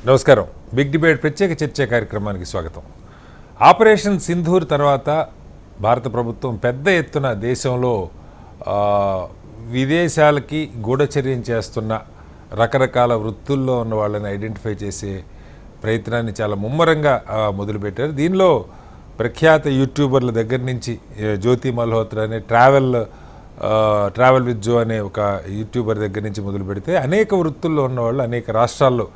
నమస్కారం. Big debate ప్రత్యేక చర్చా కార్యక్రమానికి స్వాగతం. ఆపరేషన్ సింధూర్ తర్వాత భారత ప్రభుత్వం పెద్ద ఎత్తున దేశంలో విదేశాలకి గూఢచర్యం చేస్తున్న రకరకాల వృత్తుల్లో ఉన్న వాళ్ళని ఐడెంటిఫై చేసే ప్రయత్నాన్ని చాలా ముమ్మరంగా మొదలుపెట్టారు. దీనిలో ప్రఖ్యాత యూట్యూబర్ల దగ్గర నుంచి జ్యోతి మల్హోత్రా అనే ట్రావెల్ విత్ జో అనే ఒక యూట్యూబర్ దగ్గర నుంచి మొదలు పెడితే అనేక వృత్తుల్లో ఉన్నవాళ్ళు అనేక రాష్ట్రాల్లో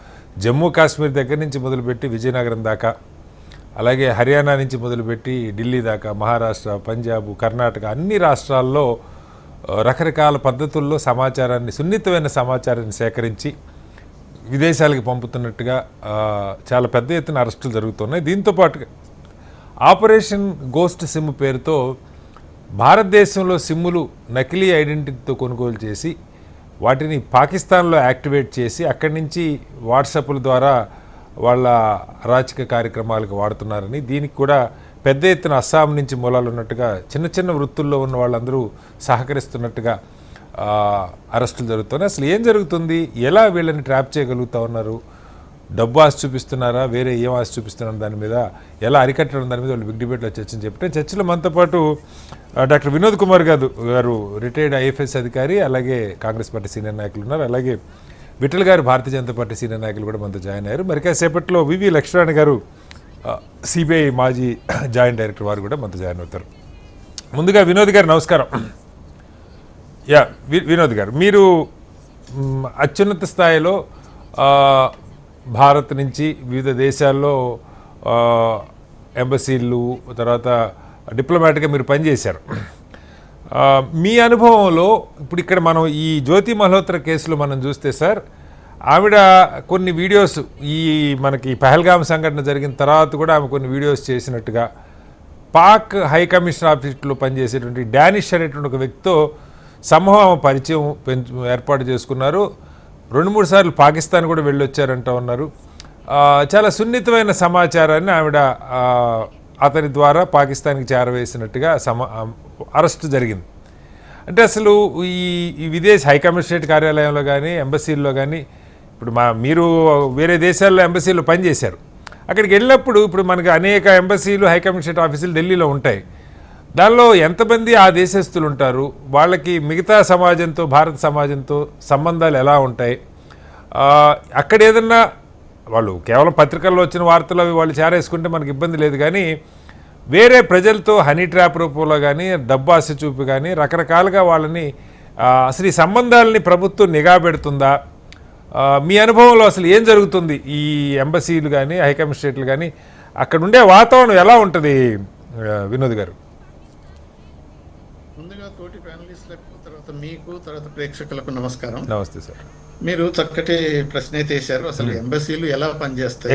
జమ్మూ కాశ్మీర్ దగ్గర నుంచి మొదలుపెట్టి విజయనగరం దాకా, అలాగే హర్యానా నుంచి మొదలుపెట్టి ఢిల్లీ దాకా, మహారాష్ట్ర, పంజాబ్, కర్ణాటక అన్ని రాష్ట్రాల్లో రకరకాల పద్ధతుల్లో సమాచారాన్ని, సున్నితమైన సమాచారాన్ని సేకరించి విదేశాలకు పంపుతున్నట్టుగా చాలా పెద్ద ఎత్తున అరెస్టులు జరుగుతున్నాయి. దీంతోపాటుగా ఆపరేషన్ గోస్ట్ సిమ్ పేరుతో భారతదేశంలో సిమ్ములు నకిలీ ఐడెంటిటీతో కొనుగోలు చేసి వాటిని పాకిస్తాన్లో యాక్టివేట్ చేసి అక్కడి నుంచి వాట్సాప్ల ద్వారా వాళ్ళ అరాచక కార్యక్రమాలకు వాడుతున్నారని, దీనికి కూడా పెద్ద ఎత్తున అస్సాం నుంచి మూలాలు ఉన్నట్టుగా చిన్న చిన్న వృత్తుల్లో ఉన్న వాళ్ళందరూ సహకరిస్తున్నట్టుగా అరెస్టులు జరుగుతున్నాయి. అసలు ఏం జరుగుతుంది, ఎలా వీళ్ళని ట్రాప్ చేయగలుగుతూ ఉన్నారు, డబ్బు ఆశ చూపిస్తున్నారా, వేరే ఏం ఆశ చూపిస్తున్నారు, దాని మీద ఎలా అరికట్టడం, దాని మీద వాళ్ళు బిగ్ డిబేట్లో చర్చని చెప్తే చర్చలో మనతో పాటు డాక్టర్ వినోద్ కుమార్ గారు రిటైర్డ్ ఐఎఫ్ఎస్ అధికారి, అలాగే కాంగ్రెస్ పార్టీ సీనియర్ నాయకులు ఉన్నారు. అలాగే విఠల్ గారు భారతీయ జనతా పార్టీ సీనియర్ నాయకులు కూడా మనతో జాయిన్ అయ్యారు. మరి కాసేపట్లో వివి లక్ష్మణ్ గారు సిబిఐ మాజీ జాయింట్ డైరెక్టర్ వారు కూడా మనతో జాయిన్ అవుతారు. ముందుగా వినోద్ గారు నమస్కారం. వినోద్ గారు, మీరు అత్యున్నత స్థాయిలో భారత్ నుంచి వివిధ దేశాల్లో ఎంబసీలు, తర్వాత డిప్లొమాట్గా మీరు పనిచేశారు. మీ అనుభవంలో ఇప్పుడు ఇక్కడ మనం ఈ జ్యోతి మల్హోత్రా కేసులో మనం చూస్తే సార్, ఆవిడ కొన్ని వీడియోస్ మనకి పహల్గామ్ సంఘటన జరిగిన తర్వాత కూడా ఆమె కొన్ని వీడియోస్ చేసినట్టుగా, పాక్ హై కమిషన్ ఆఫీస్లో పనిచేసేటువంటి డానిష్ అనేటువంటి ఒక వ్యక్తితో సమూహం పరిచయం ఏర్పాటు చేసుకున్నారు. 2-3 సార్లు పాకిస్తాన్ కూడా వెళ్ళొచ్చారంటూ ఉన్నారు. చాలా సున్నితమైన సమాచారాన్ని ఆవిడ అతని ద్వారా పాకిస్తాన్కి చేరవేసినట్టుగా అరెస్టు జరిగింది. అంటే అసలు ఈ విదేశీ హైకమిషనరేట్ కార్యాలయంలో కానీ ఎంబసీల్లో కానీ, ఇప్పుడు మీరు వేరే దేశాల్లో ఎంబసీలో పనిచేశారు, అక్కడికి వెళ్ళినప్పుడు ఇప్పుడు మనకి అనేక ఎంబసీలు, హైకమిషనరేట్ ఆఫీసులు ఢిల్లీలో ఉంటాయి. దానిలో ఎంతమంది ఆ దేశస్తులు ఉంటారు, వాళ్ళకి మిగతా సమాజంతో, భారత సమాజంతో సంబంధాలు ఎలా ఉంటాయి, అక్కడ ఏదన్నా వాళ్ళు కేవలం పత్రికల్లో వచ్చిన వార్తలు అవి వాళ్ళు చేరేసుకుంటే మనకి ఇబ్బంది లేదు, కానీ వేరే ప్రజలతో హనీ ట్రాప్ రూపంలో కానీ, డబ్బు ఆశ చూపి కానీ రకరకాలుగా వాళ్ళని అసలు ఈ సంబంధాలని ప్రభుత్వం నిఘా పెడుతుందా? మీ అనుభవంలో అసలు ఏం జరుగుతుంది, ఈ ఎంబసీలు కానీ హైకమిషనరేట్లు కానీ అక్కడ ఉండే వాతావరణం ఎలా ఉంటుంది వినోద్ గారు? ముందుగా తోటి ప్యానలిస్టులకు, తర్వాత మీకు, తర్వాత ప్రేక్షకులకు నమస్కారం. నమస్తే సార్. మీరు చక్కటి ప్రశ్న అయితే వేశారు. అసలు ఎంబసీలు ఎలా పనిచేస్తాయి,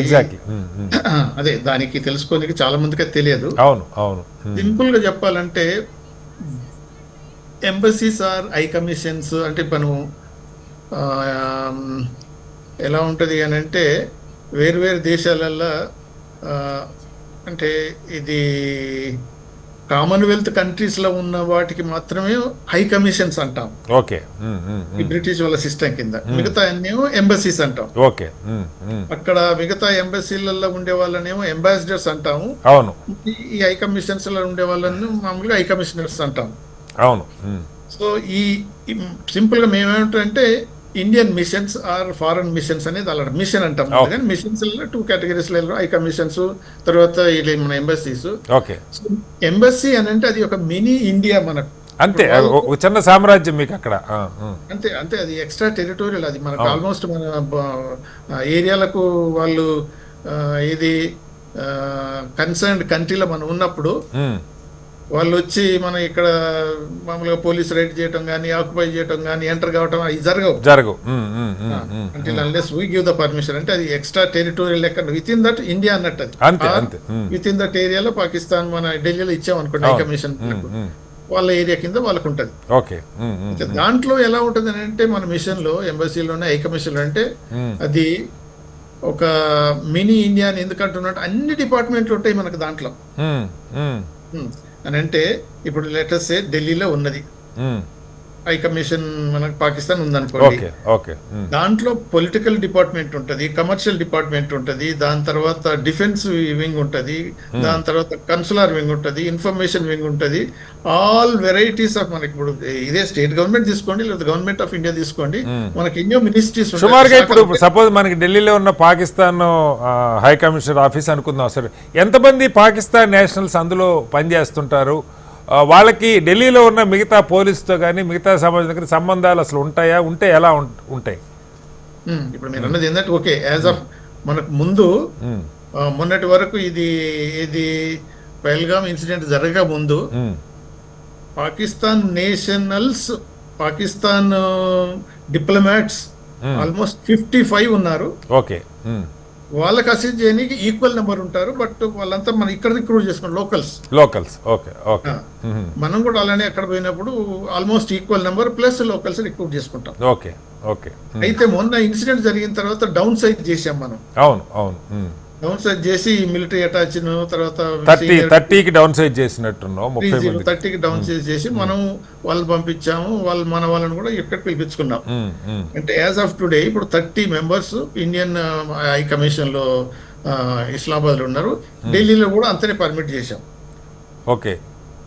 అదే దానికి తెలుసుకోనికి చాలా మందికి తెలియదు. అవును అవును. సింపుల్ గా చెప్పాలంటే ఎంబసీస్ ఆర్ హై కమిషన్స్ అంటే మనం ఎలా ఉంటుంది అని అంటే, వేరు దేశాలల్లో అంటే ఇది కామన్వెల్త్ కంట్రీస్ లో ఉన్న వాటికి మాత్రమే హై కమిషన్స్ అంటాం. ఓకే. ఈ బ్రిటిష్ వాళ్ళ సిస్టమ్ కింద. మిగతా అన్నేమో ఎంబసీస్ అంటాం. ఓకే. అక్కడ మిగతా ఎంబసీలలో ఉండే వాళ్ళనేమో అంబాసిడర్స్ అంటాము. అవును. ఈ హై కమిషన్స్ లో ఉండే వాళ్ళని మామూలుగా హై కమిషనర్స్ అంటాం. అవును. సో ఈ సింపుల్ గా మేమేమంటే Indian missions or foreign missions అనేది అలా మిషన్ అంటాం. కానీ మిషన్స్ 2 కేటగిరీస్, హై కమిషన్స్, తర్వాత మన ఎంబసీస్. ఓకే. ఎంబసీ అని అంటే అది ఒక మినీ ఇండియా మనకు. అంతే, చిన్న సామ్రాజ్యం మీకు అక్కడ. అంతే అది ఎక్స్ట్రా టెరిటోరియల్. అది మనకు ఆల్మోస్ట్ మన ఏరియాలకు వాళ్ళు ఇది కన్సర్న్డ్ కంట్రీలో మనం ఉన్నప్పుడు వాళ్ళు వచ్చి మనం ఇక్కడ మామూలుగా పోలీస్ రైడ్ చేయటం కానీ, ఆక్యుపై చేయటం కానీ, ఎంటర్ కావటం అవి జరగవు. అంటే unless we give the permission. అంటే అది ఎక్స్ట్రా టెరిటోరియల్ లెక్క విత్ ఇన్ దట్ ఇండియా అన్నట్టు. అది విత్ ఇన్ దట్ ఏరియాలో పాకిస్తాన్ మన ఢిల్లీలో ఇచ్చామనుకోండి హై కమిషన్, వాళ్ళ ఏరియా కింద వాళ్ళకు ఉంటుంది. దాంట్లో ఎలా ఉంటుంది అని అంటే, మన మిషన్ లో ఎంబసీలోనే హై కమిషన్ అంటే అది ఒక మినీ ఇండియా అని ఎందుకంటున్నట్టు అన్ని డిపార్ట్మెంట్లు ఉంటాయి మనకు దాంట్లో. అని అంటే ఇప్పుడు లెటర్స్ ఢిల్లీలో ఉన్నది, హై కమిషన్ మనకు పాకిస్తాన్ ఉందనుకోండి. ఓకే ఓకే దాంట్లో పొలిటికల్ డిపార్ట్మెంట్ ఉంటుంది, కమర్షియల్ డిపార్ట్మెంట్ ఉంటుంది, దాని తర్వాత డిఫెన్స్ వింగ్ ఉంటుంది, దాని తర్వాత కన్సులర్ వింగ్ ఉంటుంది, ఇన్ఫర్మేషన్ వింగ్ ఉంటుంది. ఆల్ వెరైటీస్ ఆఫ్ మనకి ఇప్పుడు ఇదే స్టేట్ గవర్నమెంట్ తీసుకోండి లేదా గవర్నమెంట్ ఆఫ్ ఇండియా తీసుకోండి, మనకి ఎన్నో మినిస్ట్రీస్ సుమారుగా ఇప్పుడు సపోజ్ మనకి ఢిల్లీలో ఉన్న పాకిస్తాన్ హై కమిషనర్ ఆఫీస్ అనుకుందాం సరే, ఎంతమంది పాకిస్తాన్ నేషనల్స్ అందులో పనిచేస్తుంటారు? వాళ్ళకి ఢిల్లీలో ఉన్న మిగతా పోలీసుతో కానీ మిగతా సమాజం దగ్గర సంబంధాలు అసలు ఉంటాయా? ఉంటే ఎలా ఉంటాయి? ఇప్పుడు మీరు అన్నది ఏంటంటే ఓకే, యాజ్ ఆఫ్ మనకు ముందు మొన్నటి వరకు ఇది పహల్గామ్ ఇన్సిడెంట్ జరగక ముందు Pakistan nationals, Pakistan diplomats almost 55 ఉన్నారు. ఓకే వాళ్ళకి అసెస్ చేయడానికి ఈక్వల్ నెంబర్ ఉంటారు, బట్ వాళ్ళంతా మనం ఇక్కడ రిక్రూట్ చేసుకున్నాం లోకల్స్. ఓకే ఓకే మనం కూడా అలానే అక్కడ పోయినప్పుడు almost equal number plus locals recruit చేసుకుంటాం. ఓకే ఓకే అయితే మొన్న ఇన్సిడెంట్ జరిగిన తర్వాత డౌన్ సైజ్ చేసాం మనం. అవును డౌన్ సైజ్ చేసి మిలిటరీ అటాచ్ తర్వాత 30కి డౌన్ సైజ్ చేసినట్టున్నాం. 30కి డౌన్ సైజ్ చేసి మనం వాళ్ళు పంపించాము, మన వాళ్ళని కూడా ఇక్కడ పిలిపించుకున్నాం. అంటే యాజ్ ఆఫ్ టుడే ఇప్పుడు 30 మెంబర్స్ ఇండియన్ హై కమిషన్ లో ఇస్లామాబాద్ లో ఉన్నారు. ఢిల్లీలో కూడా అంతనే పర్మిట్ చేశాం. ఓకే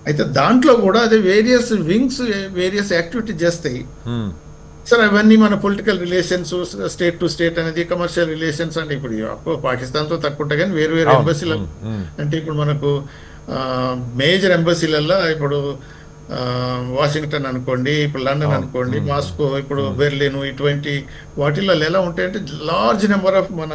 అయితే దాంట్లో కూడా అదే వేరియస్ వింగ్స్ వేరియస్ యాక్టివిటీ చేస్తాయి సార్. అవన్నీ మన political relations, state to state అనేది, కమర్షియల్ రిలేషన్స్ అంటే ఇప్పుడు పాకిస్తాన్తో తక్కువ ఉంటాయి కానీ వేరు ఎంబసీలు అంటే ఇప్పుడు మనకు మేజర్ ఎంబసీలలో ఇప్పుడు వాషింగ్టన్ అనుకోండి, ఇప్పుడు లండన్ అనుకోండి, మాస్కో, ఇప్పుడు బెర్లిన్, ఇటువంటి వాటిల్లో ఎలా ఉంటాయంటే లార్జ్ నెంబర్ ఆఫ్ మన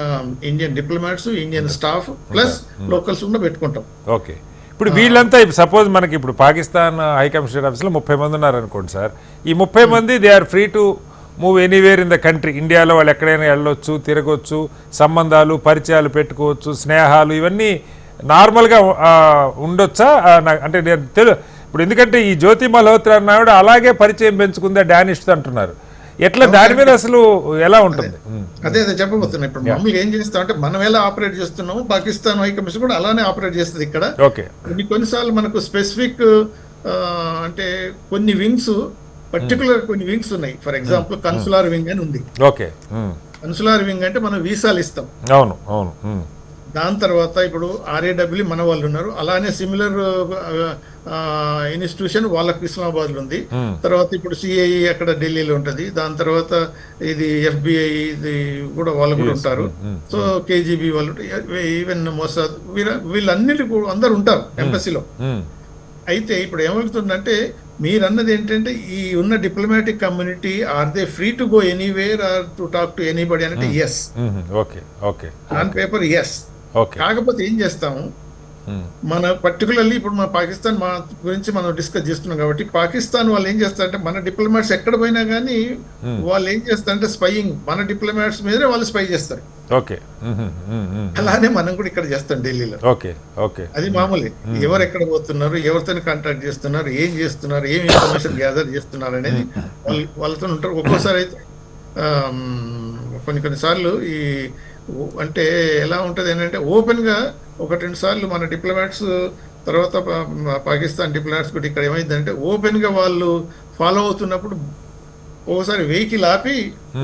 Indian diplomats, Indian staff plus locals కూడా పెట్టుకుంటాం. ఓకే ఇప్పుడు వీళ్ళంతా సపోజ్ మనకి ఇప్పుడు పాకిస్తాన్ హై కమిషనర్ ఆఫీస్లో 30 మంది ఉన్నారు అనుకోండి సార్. ఈ 30 మంది they are free to move anywhere in the country. ఇండియాలో వాళ్ళు ఎక్కడైనా వెళ్ళొచ్చు, తిరగొచ్చు, సంబంధాలు పరిచయాలు పెట్టుకోవచ్చు, స్నేహాలు ఇవన్నీ నార్మల్గా ఉండొచ్చా? అంటే నేను ఇప్పుడు ఎందుకంటే ఈ జ్యోతి మల్హోత్రా అన్నాడు అలాగే పరిచయం పెంచుకుందా డానిష్తో అంటున్నారు. ఎట్లా దాని మీద అసలు ఎలా ఉంటుంది? అదే చెప్పబోతున్నా. ఇప్పుడు మామూలుగా ఏం చేస్తాం అంటే మనం ఎలా ఆపరేట్ చేస్తున్నాము, పాకిస్తాన్ హై కమిషన్ కూడా అలానే ఆపరేట్ చేస్తుంది ఇక్కడ. ఓకే కొన్నిసార్లు మనకు స్పెసిఫిక్ అంటే కొన్ని వింగ్స్ పర్టికులర్ కొన్ని వింగ్స్ ఉన్నాయి. ఫర్ ఎగ్జాంపుల్ కన్సులార్ వింగ్ అని ఉంది. ఓకే కన్సులార్ వింగ్ అంటే మనం వీసాలు ఇస్తాం. అవును దాని తర్వాత ఇప్పుడు RAW మన వాళ్ళు ఉన్నారు, అలానే సిమిలర్ ఇన్స్టిట్యూషన్ వాళ్ళకి ఇస్లామాబాద్ లో ఉంది. తర్వాత ఇప్పుడు CIE అక్కడ ఢిల్లీలో ఉంటది. దాని తర్వాత ఇది FBI ఇది కూడా వాళ్ళు కూడా ఉంటారు. సో KGB వాళ్ళు, ఈవెన్ మొసాద్, వీళ్ళన్నిటి అందరు ఉంటారు ఎంబసీలో. అయితే ఇప్పుడు ఏమవుతుందంటే మీరు అన్నది ఏంటంటే ఈ ఉన్న diplomatic community or they free to go anywhere or to talk to anybody అంటే yes. Okay on paper yes. కాకపోతే ఏం చేస్తాము మన పర్టికులర్లీ ఇప్పుడు మన పాకిస్తాన్ మా గురించి మనం డిస్కస్ చేస్తున్నాం కాబట్టి పాకిస్తాన్ వాళ్ళు ఏం చేస్తారంటే మన డిప్లొమాట్స్ ఎక్కడ పోయినా కానీ వాళ్ళు ఏం చేస్తారంటే స్పైయింగ్ మన డిప్లొమాట్స్ మీదనే వాళ్ళు స్పై చేస్తారు. అలానే మనం కూడా ఇక్కడ చేస్తాం ఢిల్లీలో. అది మామూలే. ఎవరు ఎక్కడ పోతున్నారు, ఎవరితో కాంటాక్ట్ చేస్తున్నారు, ఏం చేస్తున్నారు, ఏం ఇన్ఫర్మేషన్ గ్యాదర్ చేస్తున్నారు అనేది వాళ్ళతో ఉంటారు. ఒక్కోసారి అయితే కొన్నిసార్లు ఈ అంటే ఎలా ఉంటుంది ఏంటంటే ఓపెన్గా 1-2 సార్లు మన డిప్లొమాట్స్ తర్వాత పాకిస్తాన్ డిప్లొమాట్స్ కూడా ఇక్కడ ఏమైందంటే ఓపెన్గా వాళ్ళు ఫాలో అవుతున్నప్పుడు ఒకసారి వెహికల్ ఆపి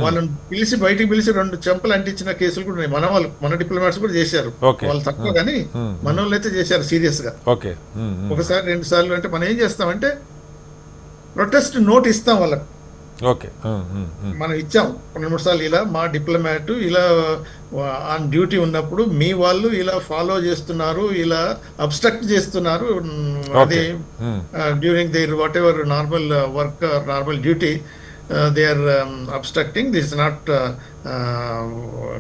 వాళ్ళని బయటికి పిలిచి 2 చెంపలు అంటించిన కేసులు కూడా ఉన్నాయి. మన డిప్లొమాట్స్ కూడా చేశారు. వాళ్ళు తక్కువ కానీ మన వాళ్ళు అయితే చేశారు సీరియస్ గా. ఒకసారి 2 సార్లు అంటే మనం ఏం చేస్తామంటే ప్రొటెస్ట్ నోట్ ఇస్తాం వాళ్ళకి. మనం ఇచ్చాం 2-3 సార్లు ఇలా మా డిప్లొమాట్ ఇలా ఆన్ డ్యూటీ ఉన్నప్పుడు మీ వాళ్ళు ఇలా ఫాలో చేస్తున్నారు, ఇలా అబ్స్ట్రక్ట్ చేస్తున్నారు, అదే during their what ever normal work normal duty they are obstructing. This is not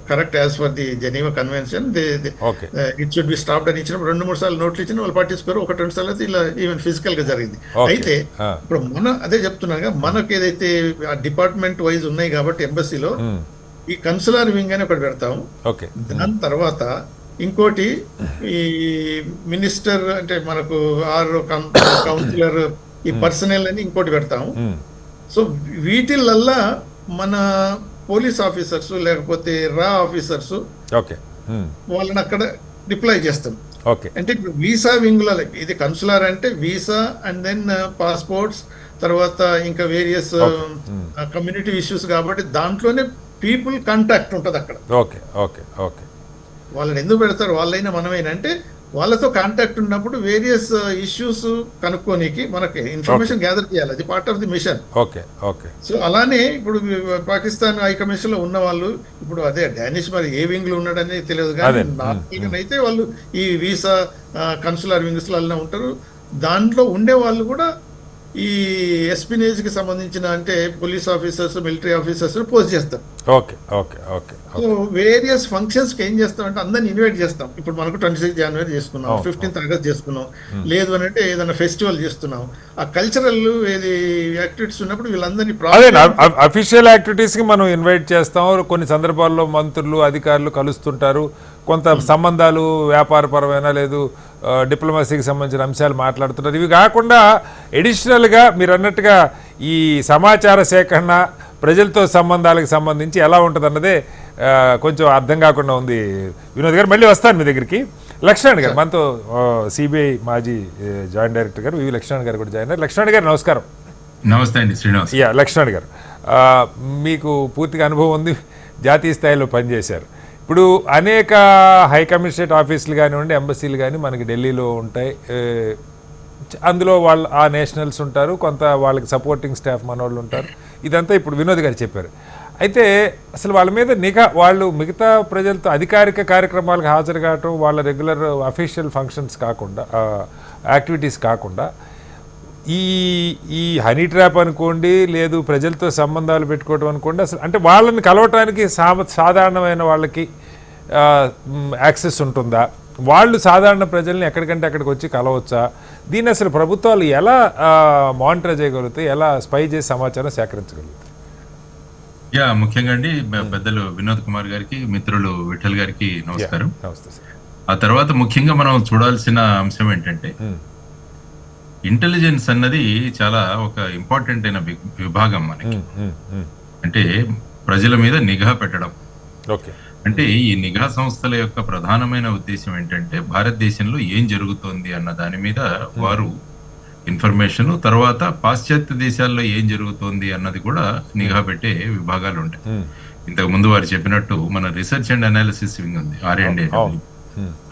correct as per the Geneva Convention. It should be stopped అని ఇచ్చినప్పుడు 2-3 సార్లు నోట్లు ఇచ్చిన వాళ్ళు పట్టించుకోరు. 1-2 సార్లు అయితే ఇలా ఈవెన్ ఫిజికల్ గా జరిగింది. అయితే ఇప్పుడు అదే చెప్తున్నాగా మనకి ఏదైతే డిపార్ట్మెంట్ వైజ్ ఉన్నాయి కాబట్టి ఎంబసీలో ఈ కన్సులర్ వింగ్ అని ఒకటి పెడతాము. దాని తర్వాత ఇంకోటి ఈ మినిస్టర్ అంటే మనకు కౌన్సిలర్ ఈ పర్సనల్ అని ఇంకోటి పెడతాము. సో వీటిలల్లా మన పోలీస్ ఆఫీసర్స్ లేకపోతే రా ఆఫీసర్స్ వాళ్ళని అక్కడ డిప్లాయ్ చేస్తాం. అంటే ఇప్పుడు వీసా వింగుల ఇది కన్సులర్ అంటే వీసా అండ్ దెన్ పాస్పోర్ట్స్ తర్వాత ఇంకా వేరియస్ కమ్యూనిటీ ఇష్యూస్, కాబట్టి దాంట్లోనే పీపుల్ కాంటాక్ట్ ఉంటుంది అక్కడ. ఓకే ఓకే ఓకే వాళ్ళని ఎందుకు పెడతారు, వాళ్ళైనా మనమైనా అంటే వాళ్ళతో కాంటాక్ట్ ఉన్నప్పుడు వేరియస్ ఇష్యూస్ కనుక్కోనికి మనకి ఇన్ఫర్మేషన్ గ్యాదర్ చేయాలి, అది part of the mission. Okay okay so అలానే ఇప్పుడు పాకిస్తాన్ హై కమిషన్ లో ఉన్న వాళ్ళు ఇప్పుడు అదే డానిష్ మరి ఏ వింగ్ లో ఉన్నాడని తెలియదు, కానీ నార్మల్గా అయితే వాళ్ళు ఈ వీసా కన్సులర్ వింగ్స్ లో ఉంటారు. దాంట్లో ఉండే వాళ్ళు కూడా ఈ ఎస్పినేజ్ కి సంబంధించిన అంటే police officers, military officers post చేస్తారు. Okay okay okay so various functions కి ఏం చేస్తాం అంటే అందరిని ఇన్వైట్ చేస్తాం. ఇప్పుడు మనకు 26 జనవరి చేసుకున్నాం, 15th ఆగస్ట్ చేసుకున్నాం, లేదు అని అంటే ఏదైనా ఫెస్టివల్ చేస్తున్నాం. ఆ కల్చరల్ ఏది యాక్టివిటీస్ ఉన్నప్పుడు వీళ్ళందరినీ అఫీషియల్ యాక్టివిటీస్ కి మనం ఇన్వైట్ చేస్తాం. కొన్ని సందర్భాల్లో మంత్రులు, అధికారులు కలుస్తుంటారు, కొంత సంబంధాలు వ్యాపారపరమైన లేదు డిప్లొమసీకి సంబంధించిన అంశాలు మాట్లాడుతున్నారు. ఇవి కాకుండా ఎడిషనల్గా మీరు అన్నట్టుగా ఈ సమాచార సేకరణ, ప్రజలతో సంబంధాలకు సంబంధించి ఎలా ఉంటుంది అన్నదే కొంచెం అర్థం కాకుండా ఉంది. వినోద్ గారు మళ్ళీ వస్తాను మీ దగ్గరికి. లక్ష్మణ్ గారు మనతో సిబిఐ మాజీ జాయింట్ డైరెక్టర్ గారు వివి లక్ష్మణ్ గారు కూడా జాయిన్ అయ్యారు. లక్ష్మణ్ గారు నమస్కారం. నమస్తే అండి శ్రీనివాస్. లక్ష్మణ్ గారు మీకు పూర్తిగా అనుభవం ఉంది, జాతీయ స్థాయిలో పనిచేశారు. ఇప్పుడు అనేక హై కమిషనరేట్ ఆఫీసులు కానివ్వండి, ఎంబసీలు కానీ మనకి ఢిల్లీలో ఉంటాయి. అందులో వాళ్ళు ఆ నేషనల్స్ ఉంటారు, కొంత వాళ్ళకి సపోర్టింగ్ స్టాఫ్ మనోళ్ళు ఉంటారు. ఇదంతా ఇప్పుడు వినోద్ గారు చెప్పారు. అయితే అసలు వాళ్ళ మీద నిఘా, వాళ్ళు మిగతా ప్రజలతో అధికారిక కార్యక్రమాలకు హాజరు కావటం, వాళ్ళ రెగ్యులర్ అఫీషియల్ ఫంక్షన్స్ కాకుండా, యాక్టివిటీస్ కాకుండా ఈ ఈ హనీ ట్రాప్ అనుకోండి, లేదు ప్రజలతో సంబంధాలు పెట్టుకోవడం అనుకోండి, అసలు అంటే వాళ్ళని కలవటానికి సాధారణమైన వాళ్ళకి యాక్సెస్ ఉంటుందా? వాళ్ళు సాధారణ ప్రజల్ని ఎక్కడికంటే అక్కడికి వచ్చి కలవచ్చా? దీన్ని అసలు ప్రభుత్వాలు ఎలా మానిటర్ చేయగలుగుతాయి, ఎలా స్పై చేసి సమాచారం సేకరించగలుగుతాయి? ముఖ్యంగా అండి పెద్దలు వినోద్ కుమార్ గారికి, మిత్రులు విఠల్ గారికి నమస్కారం. నమస్తే సార్. ఆ తర్వాత ముఖ్యంగా మనం చూడాల్సిన అంశం ఏంటంటే ఇంటెలిజెన్స్ అన్నది చాలా ఒక ఇంపార్టెంట్ అయిన విభాగం మనకి. అంటే ప్రజల మీద నిఘా పెట్టడం. అంటే ఈ నిఘా సంస్థల యొక్క ప్రధానమైన ఉద్దేశం ఏంటంటే భారతదేశంలో ఏం జరుగుతోంది అన్న దాని మీద వారు ఇన్ఫర్మేషన్, తర్వాత పాశ్చాత్య దేశాల్లో ఏం జరుగుతోంది అన్నది కూడా నిఘా పెట్టే విభాగాలు ఉంటాయి. ఇంతకు ముందు వారు చెప్పినట్టు మన రీసెర్చ్ అండ్ అనాలిసిస్ వింగ్ ఉంది, R&A.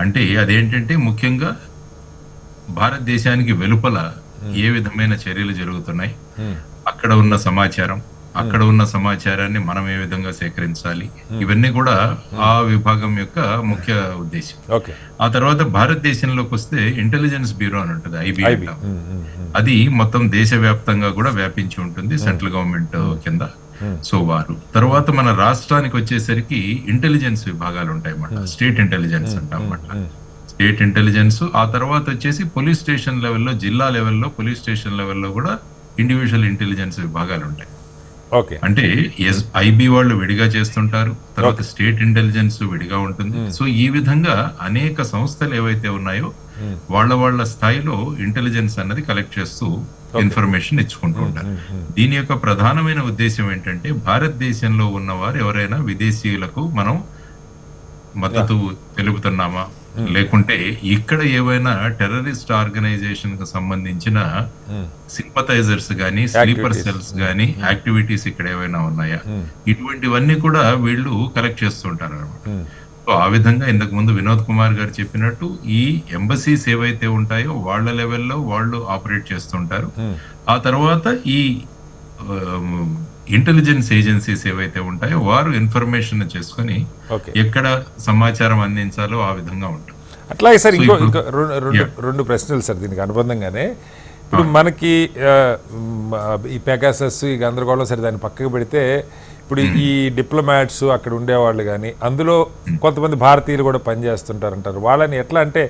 అంటే అదేంటంటే ముఖ్యంగా భారతదేశానికి వెలుపల ఏ విధమైన చర్యలు జరుగుతున్నాయి, అక్కడ ఉన్న సమాచారం, అక్కడ ఉన్న సమాచారాన్ని మనం ఏ విధంగా సేకరించాలి, ఇవన్నీ కూడా ఆ విభాగం యొక్క ముఖ్య ఉద్దేశం. ఆ తర్వాత భారతదేశంలోకి వస్తే ఇంటెలిజెన్స్ బ్యూరో అని ఉంటుంది, IB. అది మొత్తం దేశవ్యాప్తంగా కూడా వ్యాపించి ఉంటుంది, సెంట్రల్ గవర్నమెంట్ కింద. సో వారు తర్వాత మన రాష్ట్రానికి వచ్చేసరికి ఇంటెలిజెన్స్ విభాగాలు ఉంటాయి అన్నమాట, స్టేట్ ఇంటెలిజెన్స్ అంటాం అన్నమాట. స్టేట్ ఇంటెలిజెన్స్, ఆ తర్వాత వచ్చేసి పోలీస్ స్టేషన్ లెవెల్లో, జిల్లా లెవెల్లో, పోలీస్ స్టేషన్ లెవెల్లో కూడా ఇండివిజువల్ ఇంటెలిజెన్స్ విభాగాలు ఉంటాయి. అంటే IB వాళ్ళు విడిగా చేస్తుంటారు, తర్వాత స్టేట్ ఇంటెలిజెన్స్ విడిగా ఉంటుంది. సో ఈ విధంగా అనేక సంస్థలు ఏవైతే ఉన్నాయో వాళ్ళ స్థాయిలో ఇంటెలిజెన్స్ అన్నది కలెక్ట్ చేస్తూ ఇన్ఫర్మేషన్ ఇచ్చుకుంటూ ఉంటారు. దీని యొక్క ప్రధానమైన ఉద్దేశం ఏంటంటే భారతదేశంలో ఉన్నవారు ఎవరైనా విదేశీయులకు మనం మద్దతు తెలుపుతున్నామా, లేకుంటే ఇక్కడ ఏవైనా టెర్రరిస్ట్ ఆర్గనైజేషన్ కు సంబంధించిన సింపథైజర్స్ గానీ, స్లీపర్ సెల్స్ గానీ యాక్టివిటీస్ ఇక్కడ ఏవైనా ఉన్నాయా, ఇటువంటివన్నీ కూడా వీళ్ళు కలెక్ట్ చేస్తుంటారు అన్నమాట. సో ఆ విధంగా ఇంతకు ముందు వినోద్ కుమార్ గారు చెప్పినట్టు ఈ ఎంబసీస్ ఏవైతే ఉంటాయో వాళ్ళ లెవెల్లో వాళ్ళు ఆపరేట్ చేస్తుంటారు. ఆ తర్వాత ఈ ఇంటెలిజెన్స్ ఏజెన్సీస్ ఏవైతే ఉంటాయో వారు ఇన్ఫర్మేషన్ చేసుకుని ఎక్కడ సమాచారం అందించాలో ఆ విధంగా ఉంటుంది. అట్లాగే సార్ ఇంకో రెండు ప్రశ్నలు సార్ దీనికి అనుబంధంగానే. ఇప్పుడు మనకి ఈ పెగాసస్, ఈ గందరగోళం సరే దాన్ని పక్కకు పెడితే, ఇప్పుడు ఈ డిప్లొమాట్స్ అక్కడ ఉండేవాళ్ళు కానీ అందులో కొంతమంది భారతీయులు కూడా పనిచేస్తుంటారంటారు. వాళ్ళని ఎట్లా అంటే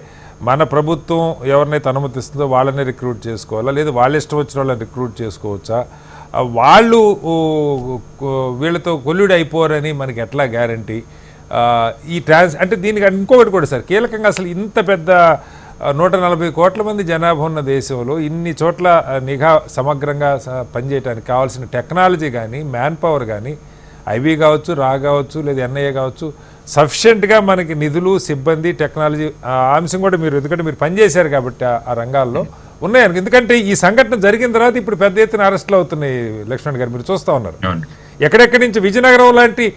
మన ప్రభుత్వం ఎవరినైతే అనుమతిస్తుందో వాళ్ళని రిక్రూట్ చేసుకోవాలా, లేదా వాళ్ళ ఇష్టం వచ్చిన వాళ్ళని రిక్రూట్ చేసుకోవచ్చా, వాళ్ళు వీళ్ళతో కొల్లుడు అయిపోరని మనకి ఎట్లా గ్యారంటీ? ఈ అంటే దీనికి ఇంకొకటి కూడా సార్ కీలకంగా, అసలు ఇంత పెద్ద 140 కోట్ల మంది జనాభా ఉన్న దేశంలో ఇన్ని చోట్ల నిఘా సమగ్రంగా పనిచేయడానికి కావాల్సిన టెక్నాలజీ కానీ, మ్యాన్ పవర్ కానీ, IB కావచ్చు, రా కావచ్చు, లేదా NIA కావచ్చు, సఫిషియెంట్గా మనకి నిధులు, సిబ్బంది, టెక్నాలజీ అంశం కూడా మీరు, ఎందుకంటే మీరు పనిచేశారు కాబట్టి ఆ రంగాల్లో ఉన్నాయి. ఎందుకంటే ఈ సంఘటన జరిగిన తర్వాత ఇప్పుడు పెద్ద ఎత్తున అరెస్టులు అవుతున్నాయి లక్ష్మణ్ గారు, మీరు చూస్తూ ఉన్నారు. అవును. ఎక్కడెక్కడి నుంచి విజయనగరం లాంటి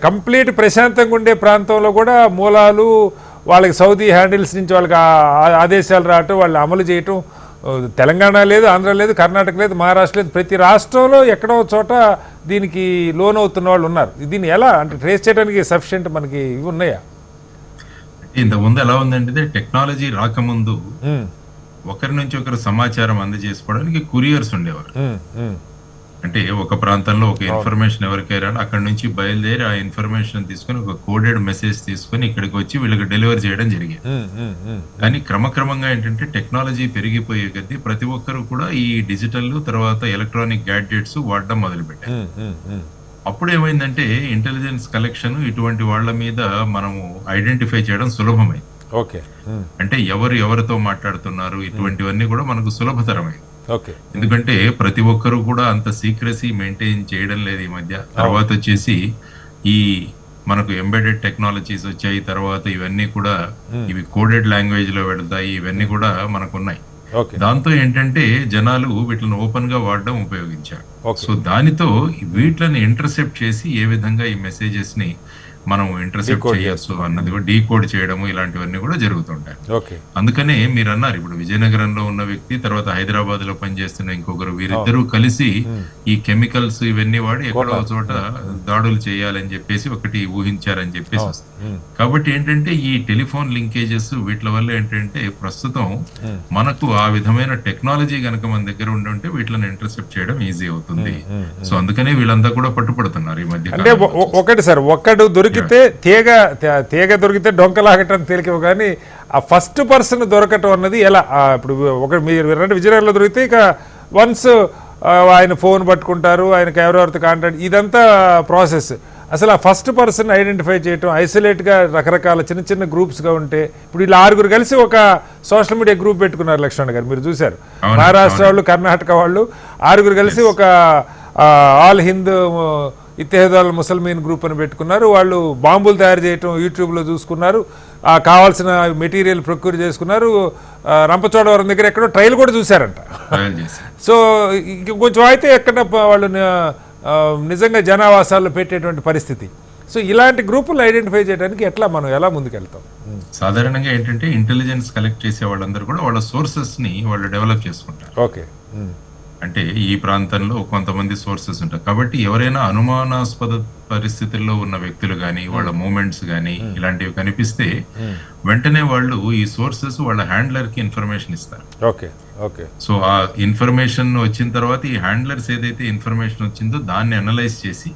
కంప్లీట్ ప్రశాంతంగా ఉండే ప్రాంతంలో కూడా మూలాలు వాళ్ళకి సౌదీ హ్యాండిల్స్ నుంచి వాళ్ళకి ఆదేశాలు రావటం, వాళ్ళు అమలు చేయటం. తెలంగాణ లేదు, ఆంధ్ర లేదు, కర్ణాటక లేదు, మహారాష్ట్ర లేదు, ప్రతి రాష్ట్రంలో ఎక్కడో చోట దీనికి లోన్ అవుతున్న వాళ్ళు ఉన్నారు. దీన్ని ఎలా అంటే ట్రేస్ చేయడానికి సఫిషియెంట్ మనకి ఇవి ఉన్నాయా? ఇంతకుముందు ఎలా ఉందంటే టెక్నాలజీ రాకముందు ఒకరి నుంచి ఒకరు సమాచారం అందజేసుకోవడానికి కురియర్స్ ఉండేవారు. అంటే ఒక ప్రాంతంలో ఒక ఇన్ఫర్మేషన్ ఎవరికైనా అక్కడ నుంచి బయలుదేరి ఆ ఇన్ఫర్మేషన్ తీసుకొని ఒక కోడెడ్ మెసేజ్ తీసుకొని ఇక్కడికి వచ్చి వీళ్ళకి డెలివరీ చేయడం జరిగేది. కానీ క్రమక్రమంగా ఏంటంటే టెక్నాలజీ పెరిగిపోయే కొద్దీ ప్రతి ఒక్కరు కూడా ఈ డిజిటల్ తర్వాత ఎలక్ట్రానిక్ గ్యాడ్జెట్స్ వాడడం మొదలుపెట్టారు. అప్పుడు ఏమైందంటే ఇంటెలిజెన్స్ కలెక్షన్ ఇటువంటి వాళ్ళ మీద మనము ఐడెంటిఫై చేయడం సులభమైంది. ఓకే, అంటే ఎవరితో మాట్లాడుతున్నారు ఇటువంటివన్నీ కూడా మనకు సులభతరమైంది. ఓకే, ఎందుకంటే ప్రతి ఒక్కరు కూడా అంత సీక్రసీ మెయింటైన్ చేయడం లేదు ఈ మధ్య. తర్వాత వచ్చేసి ఈ మనకు ఎంబెడెడ్ టెక్నాలజీస్ వచ్చాయి, తర్వాత ఇవన్నీ కూడా ఇవి కోడెడ్ లాంగ్వేజ్ లో వెళ్తాయి, ఇవన్నీ కూడా మనకు ఉన్నాయి. దాంతో ఏంటంటే జనాలు వీటిని ఓపెన్ గా వాడడం ఉపయోగించారు. సో దానితో వీటిని ఇంటర్సెప్ట్ చేసి ఏ విధంగా ఈ మెసేజెస్ ని మనం ఇంటర్సెప్ట్ చేయొచ్చు అన్నది కూడా డీకోడ్ చేయడము ఇలాంటివన్నీ కూడా జరుగుతుంటాయి. అందుకనే మీరు అన్నారు ఇప్పుడు విజయనగరంలో ఉన్న వ్యక్తి తర్వాత హైదరాబాద్ లో పనిచేస్తున్న ఇంకొకరు, వీరిద్దరూ కలిసి ఈ కెమికల్స్ ఇవన్నీ వాడి ఎక్కడో చోట దాడులు చేయాలని చెప్పేసి ఒకటి ఊహించారని చెప్పేసి వస్తుంది. కాబట్టి ఏంటంటే ఈ టెలిఫోన్ లింకేజెస్ వీటి వల్ల ఏంటంటే ప్రస్తుతం మనకు ఆ విధమైన టెక్నాలజీ గనక మన దగ్గర ఉంటే వీటిని ఇంటర్సెప్ట్ చేయడం ఈజీ అవుతుంది. సో అందుకనే వీళ్ళంతా కూడా పట్టుపడుతున్నారు ఈ మధ్య. అంటే ఒకటి సార్, ఒక్కడు దొరికితే తీగ దొరికితే డొంక లాగటం తేలిక, కానీ ఆ ఫస్ట్ పర్సన్ దొరకటం అన్నది ఎలా? ఇప్పుడు మీరు విజయనగరంలో దొరికితే ఇక వన్స్ ఆయన ఫోన్ పట్టుకుంటారు, ఆయనకి ఎవరెవరితో కాంటాక్ట్, ఇదంతా ప్రాసెస్. అసలు ఆ ఫస్ట్ పర్సన్ ఐడెంటిఫై చేయటం ఐసోలేట్గా రకరకాల చిన్న చిన్న గ్రూప్స్గా ఉంటే, ఇప్పుడు వీళ్ళు 6 కలిసి ఒక సోషల్ మీడియా గ్రూప్ పెట్టుకున్నారు లక్ష్మణ్ గారు, మీరు చూశారు. మహారాష్ట్ర వాళ్ళు, కర్ణాటక వాళ్ళు 6 కలిసి ఒక ఆల్ హింద్ ఇత్తేహదాల్ ముసల్మీన్ గ్రూప్ అని పెట్టుకున్నారు. వాళ్ళు బాంబులు తయారు చేయటం యూట్యూబ్లో చూసుకున్నారు, కావాల్సిన మెటీరియల్ ప్రొక్యూర్ చేసుకున్నారు. రంపచోడవరం దగ్గర ఎక్కడో ట్రయల్ కూడా చూశారంట. సో కొంచెం అయితే ఎక్కడ వాళ్ళు నిజంగా జనావాసాల్లో పెట్టేటువంటి పరిస్థితి. సో ఇలాంటి గ్రూపులు ఐడెంటిఫై చేయడానికి మనం ఎలా ముందుకెళ్తాం? సాధారణంగా ఏంటంటే ఇంటెలిజెన్స్ కలెక్ట్ చేసే వాళ్ళందరూ కూడా వాళ్ళ సోర్సెస్ ని వాళ్ళు డెవలప్ చేసుకుంటారు. ఓకే, అంటే ఈ ప్రాంతంలో కొంతమంది సోర్సెస్ ఉంటాయి కాబట్టి ఎవరైనా అనుమానాస్పద పరిస్థితుల్లో ఉన్న వ్యక్తులు కానీ వాళ్ళ మూమెంట్స్ కానీ ఇలాంటివి కనిపిస్తే వెంటనే వాళ్ళు ఈ సోర్సెస్ వాళ్ళ హ్యాండ్లర్ కి ఇన్ఫర్మేషన్ ఇస్తారు. Okay, okay. సో ఆ ఇన్ఫర్మేషన్ వచ్చిన తర్వాత ఈ హ్యాండ్లర్స్ ఏదైతే ఇన్ఫర్మేషన్ వచ్చిందో దాన్ని అనలైజ్ చేసి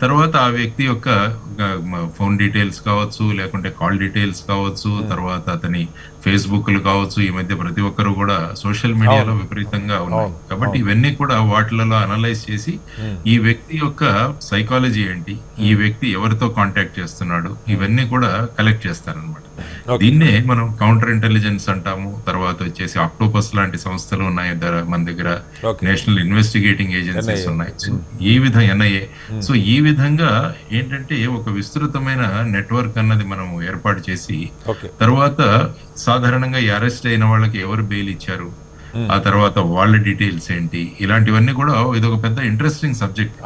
తర్వాత ఆ వ్యక్తి యొక్క ఫోన్ డీటెయిల్స్ కావచ్చు, లేకుంటే కాల్ డీటెయిల్స్ కావచ్చు, తర్వాత అతని ఫేస్బుక్లు కావచ్చు. ఈ మధ్య ప్రతి ఒక్కరు కూడా సోషల్ మీడియాలో విపరీతంగా ఉన్నాయి కాబట్టి ఇవన్నీ కూడా వాటిలలో అనలైజ్ చేసి ఈ వ్యక్తి యొక్క సైకాలజీ ఏంటి, ఈ వ్యక్తి ఎవరితో కాంటాక్ట్ చేస్తున్నాడు, ఇవన్నీ కూడా కలెక్ట్ చేస్తారనమాట. దీన్నే మనం కౌంటర్ ఇంటెలిజెన్స్ అంటాము. తర్వాత వచ్చేసి ఆక్టోపస్ లాంటి సంస్థలు ఉన్నాయి మన దగ్గర, నేషనల్ ఇన్వెస్టిగేటింగ్ ఏజెన్సీస్ ఉన్నాయి, ఈ విధంగా NIA. సో ఈ విధంగా ఏంటంటే ఒక విస్తృతమైన నెట్వర్క్ అన్నది మనం ఏర్పాటు చేసి తర్వాత సాధారణంగా ఈ అరెస్ట్ అయిన వాళ్ళకి ఎవరు బెయిల్ ఇచ్చారు, ఆ తర్వాత వాళ్ళ డీటెయిల్స్ ఏంటి, ఇలాంటివన్నీ కూడా ఇదొక పెద్ద ఇంట్రెస్టింగ్ సబ్జెక్ట్.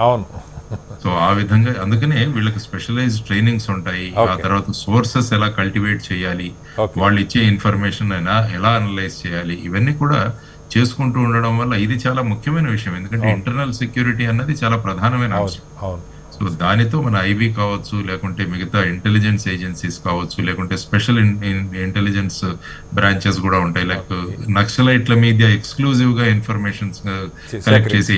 సో ఆ విధంగా అందుకనే వీళ్ళకి స్పెషలైజ్డ్ ట్రైనింగ్స్ ఉంటాయి. ఆ తర్వాత సోర్సెస్ ఎలా కల్టివేట్ చేయాలి, వాళ్ళు ఇచ్చే ఇన్ఫర్మేషన్ ఎలా అనలైజ్ చేయాలి, ఇవన్నీ కూడా చేసుకుంటూ ఉండడం వల్ల ఇది చాలా ముఖ్యమైన విషయం. ఎందుకంటే ఇంటర్నల్ సెక్యూరిటీ అన్నది చాలా ప్రధానమైన అంశం. సో దానితో మన IB కావచ్చు, లేకుంటే మిగతా ఇంటెలిజెన్స్ ఏజెన్సీస్ కావచ్చు, లేకుంటే స్పెషల్ ఇంటెలిజెన్స్ బ్రాంచెస్ కూడా ఉంటాయి. లైక్ నక్సలైట్ల మీద ఎక్స్క్లూజివ్ గా ఇన్ఫర్మేషన్స్ కలెక్ట్ చేసి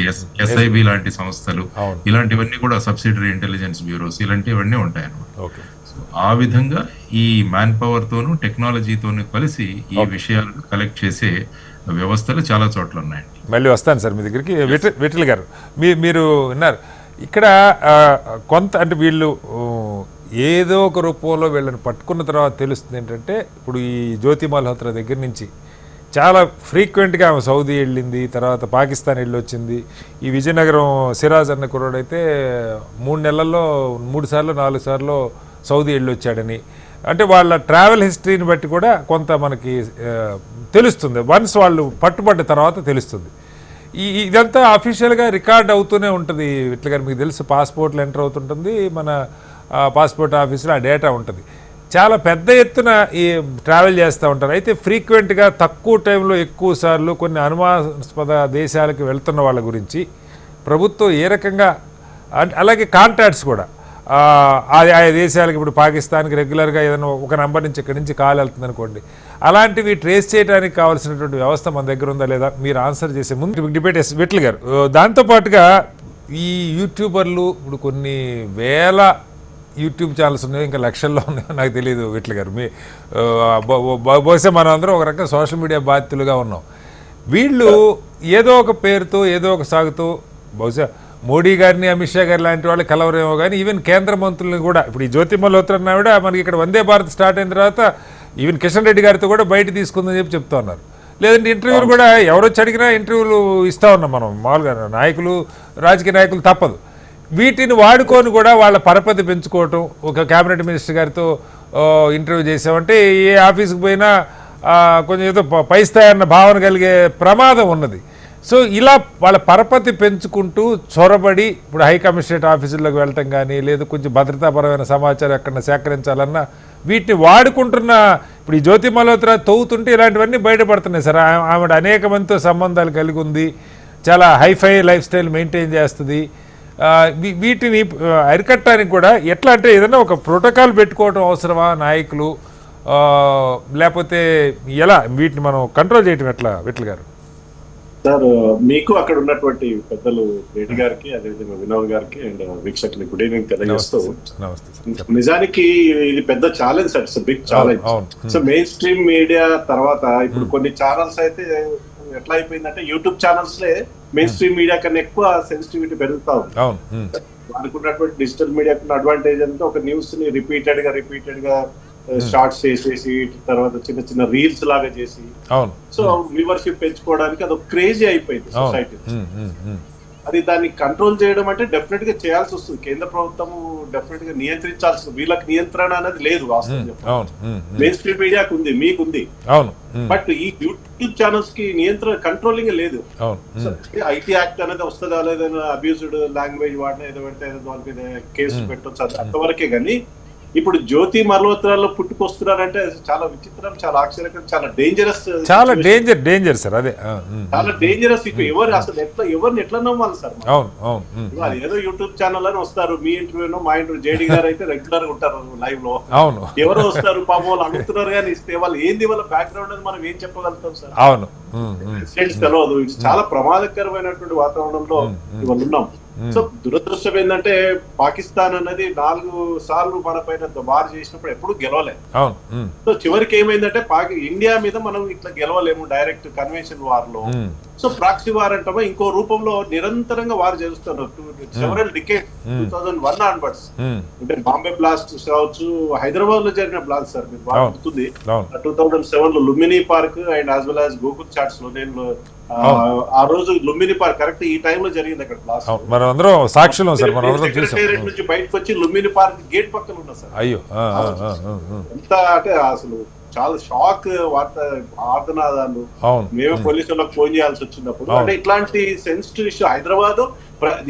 SIB లాంటి సంస్థలు, ఇలాంటివన్నీ కూడా సబ్సిడరీ ఇంటెలిజెన్స్ బ్యూరోస్, ఇలాంటివన్నీ ఉంటాయి అన్నమాట. సో ఆ విధంగా ఈ మ్యాన్ పవర్ తోను టెక్నాలజీతోను కలిసి ఈ విషయాలను కలెక్ట్ చేసే వ్యవస్థలు చాలా చోట్ల ఉన్నాయండి. మళ్ళీ వస్తాను సార్ మీ దగ్గరికి. విఠల్ గారు, మీరు విన్నారు ఇక్కడ కొంత అంటే వీళ్ళు ఏదో ఒక రూపంలో వీళ్ళని పట్టుకున్న తర్వాత తెలుస్తుంది ఏంటంటే, ఇప్పుడు ఈ జ్యోతి మల్హోత్రా దగ్గర నుంచి చాలా ఫ్రీక్వెంట్గా ఆమె సౌదీ వెళ్ళింది, తర్వాత పాకిస్తాన్ వెళ్ళి వచ్చింది. ఈ విజయనగరం సిరాజ్ అన్న కుర్రాడైతే 3 నెలల్లో 3 సార్లు 4 సార్లు సౌదీ వెళ్ళి వచ్చాడని, అంటే వాళ్ళ ట్రావెల్ హిస్టరీని బట్టి కూడా కొంత మనకి తెలుస్తుంది. వన్స్ వాళ్ళు పట్టుబడ్డ తర్వాత తెలుస్తుంది. ఇదంతా అఫీషియల్గా రికార్డ్ అవుతూనే ఉంటుంది. ఇట్లా గారు మీకు తెలుసు, పాస్పోర్ట్లు ఎంటర్ అవుతుంటుంది, మన పాస్పోర్ట్ ఆఫీసులో ఆ డేటా ఉంటుంది. చాలా పెద్ద ఎత్తున ఈ ట్రావెల్ చేస్తూ ఉంటారు. అయితే ఫ్రీక్వెంట్గా తక్కువ టైంలో ఎక్కువ సార్లు కొన్ని అనుమానాస్పద దేశాలకు వెళ్తున్న వాళ్ళ గురించి ప్రభుత్వం ఏ రకంగా, అలాగే కాంటాక్ట్స్ కూడా ఆయా దేశాలకు, ఇప్పుడు పాకిస్తాన్కి రెగ్యులర్గా ఏదైనా ఒక నెంబర్ నుంచి ఇక్కడి నుంచి కాల్ వెళ్తుంది అనుకోండి, అలాంటివి ట్రేస్ చేయడానికి కావాల్సినటువంటి వ్యవస్థ మన దగ్గర ఉందా లేదా మీరు ఆన్సర్ చేసే ముందు డిబేట్ విఠల్ గారు. దాంతోపాటుగా ఈ యూట్యూబర్లు ఇప్పుడు కొన్ని వేల యూట్యూబ్ ఛానల్స్ ఉన్నాయి, ఇంకా లక్షల్లో ఉన్నాయో నాకు తెలియదు విఠల్ గారు. మీ బహుశా మనం అందరం ఒక రకంగా సోషల్ మీడియా బాధితులుగా ఉన్నాం. వీళ్ళు ఏదో ఒక పేరుతో ఏదో ఒక సాగుతూ బహుశా మోడీ గారిని, అమిత్ షా గారి లాంటి వాళ్ళు కలవరేమో కానీ ఈవెన్ కేంద్ర మంత్రులను కూడా, ఇప్పుడు ఈ జ్యోతి మల్హోత్రా ఆవిడ మనకి ఇక్కడ వందే భారత్ స్టార్ట్ అయిన తర్వాత ఈవెన్ కిషన్ రెడ్డి గారితో కూడా బయట తీసుకుందని చెప్తా ఉన్నారు. లేదంటే ఇంటర్వ్యూలు కూడా ఎవరు వచ్చి అడిగినా ఇంటర్వ్యూలు ఇస్తూ ఉన్నాం మనం. మామూలుగా నాయకులు, రాజకీయ నాయకులు తప్పదు. వీటిని వాడుకొని కూడా వాళ్ళ పరపతి పెంచుకోవటం. ఒక క్యాబినెట్ మినిస్టర్ గారితో ఇంటర్వ్యూ చేసామంటే ఏ ఆఫీస్కి పోయినా కొంచెం ఏదో పై స్థాయి అన్న భావన కలిగే ప్రమాదం ఉన్నది. సో ఇలా వాళ్ళ పరపతి పెంచుకుంటూ చొరబడి ఇప్పుడు హై కమిషనరేట్ ఆఫీసుల్లోకి వెళ్ళటం కానీ, లేదు కొంచెం భద్రతాపరమైన సమాచారం ఎక్కడన్నా సేకరించాలన్నా వీటిని వాడుకుంటున్న, ఇప్పుడు ఈ జ్యోతి మల్హోత్రా తవ్వుతుంటే ఇలాంటివన్నీ బయటపడుతున్నాయి సార్. ఆవిడ అనేక మందితో సంబంధాలు కలిగి ఉంది, చాలా హైఫై లైఫ్ స్టైల్ మెయింటైన్ చేస్తుంది. వీటిని అరికట్టడానికి కూడా ఎట్లా అంటే ఏదైనా ఒక ప్రోటోకాల్ పెట్టుకోవడం అవసరమా నాయకులు, లేకపోతే ఎలా వీటిని మనం కంట్రోల్ చేయటం ఎట్లా విఠల్ గారు? సార్, మీకు అక్కడ ఉన్నటువంటి పెద్దలు రెడ్డి గారికి, అదేవిధంగా వినోద్ గారికి అండ్ వీక్షకులకి గుడ్ ఈవినింగ్ తెలియజేస్తూ, నిజానికి ఇది పెద్ద challenge sir, it's big challenge. So mainstream media తర్వాత ఇప్పుడు కొన్ని ఛానల్స్ అయితే ఎట్లా అయిపోయిందంటే యూట్యూబ్ ఛానల్స్ లే మెయిన్ స్ట్రీమ్ మీడియా కన్నా ఎక్కువ సెన్సిటివిటీ పెరుగుతా ఉంది. వారికి ఉన్నటువంటి డిజిటల్ మీడియాకు అడ్వాంటేజ్ అంటే ఒక న్యూస్ ని రిపీటెడ్ గా షార్ట్స్ చేసేసి తర్వాత చిన్న చిన్న రీల్స్ లాగా చేసి, సో వ్యూవర్షిప్ పెంచుకోవడానికి అది ఒక క్రేజీ అయిపోయింది సొసైటీ. అది దాన్ని కంట్రోల్ చేయడం అంటే డెఫినెట్ గా చేయాల్సి వస్తుంది. కేంద్ర ప్రభుత్వం డెఫినెట్ గా నియంత్రించాల్సి, వీళ్ళకి నియంత్రణ అనేది లేదు వాస్తవం. మెయిన్ స్ట్రీమ్ మీడియాకు ఉంది, మీకుంది, బట్ ఈ యూట్యూబ్ ఛానల్స్ కి నియంత్రణ, కంట్రోలింగ్ లేదు. ఐటీ యాక్ట్ అనేది వస్తుందా లేదైనా అబ్యూజ్డ్ లాంగ్వేజ్ వాడినా ఏదో పెడితే దాని మీద కేసు పెట్టొచ్చు, అంతవరకే. కానీ ఇప్పుడు జ్యోతి మల్హోత్రాలో పుట్టుకొస్తున్నారంటే చాలా విచిత్రం, చాలా ఆశ్చర్యకరం, చాలా డేంజరస్, చాలా డేంజర్ సార్. అదే చాలా డేంజరస్. ఇప్పుడు ఎవరు అసలు ఎవరిని ఎట్లా నమ్మాలి సార్? ఏదో యూట్యూబ్ ఛానల్ అని వస్తారు, మీ ఇంటర్వ్యూనో మా ఇంటర్వ్యూ, జేడీ గారు అయితే రెగ్యులర్ గా ఉంటారు లైవ్ లో, ఎవరో వస్తారు పాపం, వాళ్ళు అడుగుతున్నారు కానీ ఇస్తే వాళ్ళు ఏంది వాళ్ళ బ్యాక్గ్రౌండ్ అని మనం ఏం చెప్పగలుగుతాం సార్? అవును, తెలియదు. ఇది చాలా ప్రమాదకరమైనటువంటి వాతావరణంలో ఇవాళ ఉన్నాం. సో దురదృష్టం ఏంటంటే పాకిస్తాన్ అన్నది 4 సార్లు మన పైన వార్ చేసినప్పుడు ఎప్పుడు గెలవలేదు. సో చివరికి ఏమైందంటే ఇండియా మీద మనం ఇట్లా గెలవలేము డైరెక్ట్ కన్వెన్షన్ వార్ లో. సో ప్రాక్సీ వార్ అంటామో ఇంకో రూపంలో నిరంతరంగా వార్ చేస్తున్నారు. సెవరల్ డికేడ్ 2001 ఆన్వర్డ్స్, అంటే బాంబే బ్లాస్ట్ కావచ్చు, హైదరాబాద్ లో జరిగిన బ్లాస్ట్ సార్ మీకు బాగా గుర్తుంది. 2007 లో Lumbini park and as well as Gokul chats లో, నేను ఆ రోజు లుంబినీ పార్క్ కరెక్ట్ ఈ టైం లో జరిగింది అక్కడ బ్లాస్ట్. మనం అందరం సాక్షులం సార్, మనం అందరం చూసాం. సెక్రటేరియట్ నుంచి బయటకు వచ్చి లుంబినీ పార్క్ గేట్ పక్కన ఉన్నా సార్. అయ్యో, ఎంత అంటే అసలు చాలా షాక్ వార్త, ఆర్తనాదాలు. మేమే పోలీసులకు ఫోన్ చేయాల్సి వచ్చినప్పుడు, అంటే ఇట్లాంటి సెన్సిటివ్ ఇష్యూ హైదరాబాద్,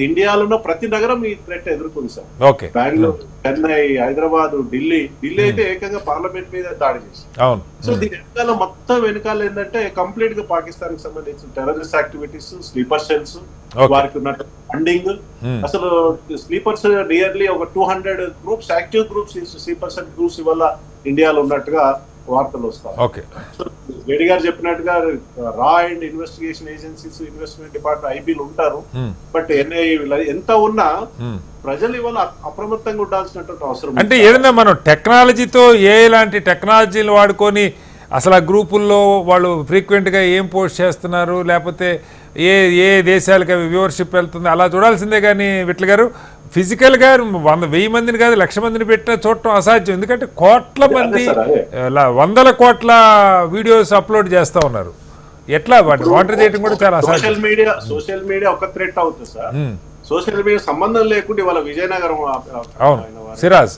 ఇండియాలో ఉన్న ప్రతి నగరం ఈ థ్రెట్ ఎదుర్కొంది సార్. బెంగళూరు, చెన్నై, హైదరాబాద్, ఢిల్లీ అయితే ఏకంగా పార్లమెంట్ మీద దాడి చేసి. సో దీని వెనకాల మొత్తం వెనకాల ఏంటంటే కంప్లీట్ గా పాకిస్తాన్ కి సంబంధించిన టెర్రరిస్ట్ యాక్టివిటీస్, స్లీపర్ సెల్స్, వారికి ఉన్న ఫండింగ్. అసలు స్లీపర్స్ నియర్లీ ఒక 200 groups, active groups, sleeper cell groups ఇవాళ ఇండియాలో ఉన్నట్టుగా వార్తలు వస్తాయి. రెడ్డి గారు చెప్పినట్టుగా రా and investigation agencies, investment department, ఐబీలు ఉంటారు, బట్ ఎన్ఐ ఎంత ఉన్నా ప్రజలు ఇవాళ అప్రమత్తంగా ఉండాల్సినటువంటి అవసరం. అంటే ఏదైనా మనం టెక్నాలజీతో ఎలాంటి టెక్నాలజీలు వాడుకొని అసలు ఆ గ్రూపుల్లో వాళ్ళు ఫ్రీక్వెంట్గా ఏం పోస్ట్ చేస్తున్నారు, లేకపోతే ఏ దేశాలకి వ్యూవర్షిప్ వెళ్తుంది, అలా చూడాల్సిందే. కానీ విఠల్ గారు ఫిజికల్గా 100,000 మందిని కాదు 1,00,000 మందిని పెట్టిన చూడటం అసాధ్యం. ఎందుకంటే కోట్ల మంది, 100 కోట్ల వీడియోస్ అప్లోడ్ చేస్తూ ఉన్నారు. ఎట్లా వాటిని మానిటర్ చేయడం కూడా చాలా అసాధ్యం. సోషల్ మీడియా ఒక థ్రెట్ అవుతుంది సార్. సోషల్ మీడియా సంబంధం లేకుండా ఇవాళ విజయనగరం అవును సిరాజ్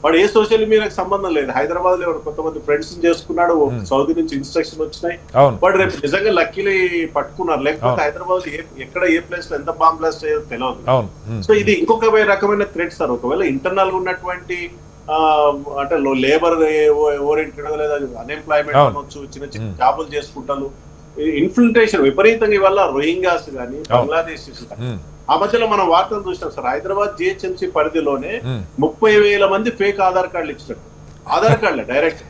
వాడు ఏ సోషల్ మీడియాకి సంబంధం లేదు. హైదరాబాద్ లో కొంతమంది ఫ్రెండ్స్ చేసుకున్నాడు, సౌదీ నుంచి ఇన్స్ట్రక్షన్ వచ్చినాయి, వాడు రేపు నిజంగా లక్కీలీ పట్టుకున్నారు. లేకపోతే హైదరాబాద్ ఎక్కడ ఏ ప్లేస్ లో ఎంత బాంబ్ బ్లాస్ట్ అయ్యేదో తెలియదు. సో ఇది ఇంకొక రకమైన థ్రెట్ సార్. ఒకవేళ ఇంటర్నల్ గా ఉన్నటువంటి అంటే లేబర్ ఓరియంటెడ్ లేదా అన్ఎంప్లాయ్మెంట్ అనొచ్చు, చిన్న చిన్న జాబులు చేసుకుంటారు, ఇన్ఫిల్ట్రేషన్ విపరీతంగా ఇవాళ రోహింగ్యాస్ కానీ బంగ్లాదేశీస్ కానీ. ఆ మధ్యలో మనం వార్తలు చూసినాం సార్, హైదరాబాద్ జిహెచ్ఎంసీ పరిధిలోనే 30,000 మంది ఫేక్ ఆధార్ కార్డులు ఇచ్చినట్టు. ఆధార్ కార్డులే డైరెక్ట్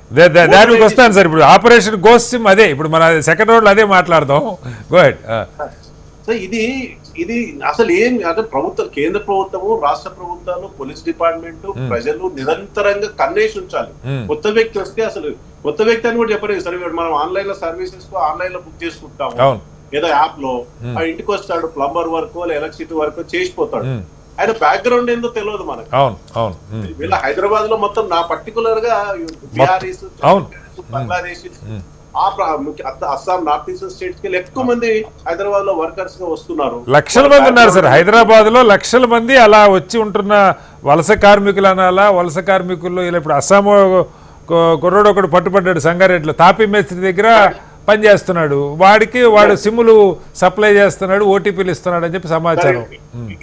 దానికి వస్తాను సార్. ఇప్పుడు ఆపరేషన్ గోస్టిమ్ అదే, ఇప్పుడు మన సెకండ్ రౌండ్ అదే మాట్లాడదాం. Go head. సో ఇది అసలు ఏం అంటే కేంద్ర ప్రభుత్వము, రాష్ట్ర ప్రభుత్వాలు, పోలీస్ డిపార్ట్మెంట్, ప్రజలు నిరంతరంగా కన్నేసి ఉంచాలి. కొత్త వ్యక్తి వస్తే అసలు కొత్త వ్యక్తి అని కూడా చెప్పలేదు సార్. మనం ఆన్లైన్ లో సర్వీసెస్ ఆన్లైన్ లో బుక్ చేసుకుంటాము ఏదో యాప్ లో, ఆ ఇంటికి వస్తాడు, ప్లంబర్ వర్క్ ఎలక్ట్రిసిటీ వర్క్ చేసిపోతాడు, ఆయన బ్యాక్గ్రౌండ్ ఏందో తెలియదు మనకు. వీళ్ళ హైదరాబాద్ లో మొత్తం నా పర్టికులర్ గా Biharis, Bangladesh, Assam, north eastern states కి ఎక్కువ మంది హైదరాబాద్ లో వర్కర్స్ గా వస్తున్నారు. లక్షల మంది ఉన్నారు సార్ హైదరాబాద్ లో. లక్షల మంది అలా వచ్చి ఉంటున్న వలస కార్మికులు అనాలా, వలస కార్మికుల్లో ఇలా ఇప్పుడు అస్సాం కుర్రోడు ఒకడు పట్టుపడ్డాడు సంగారెడ్డిలో, తాపీ మేస్త్రి దగ్గర పనిచేస్తున్నాడు, వాడు సిమ్ములు సప్లై చేస్తున్నాడు, ఓటీపీలు ఇస్తున్నాడు అని చెప్పి సమాచారం.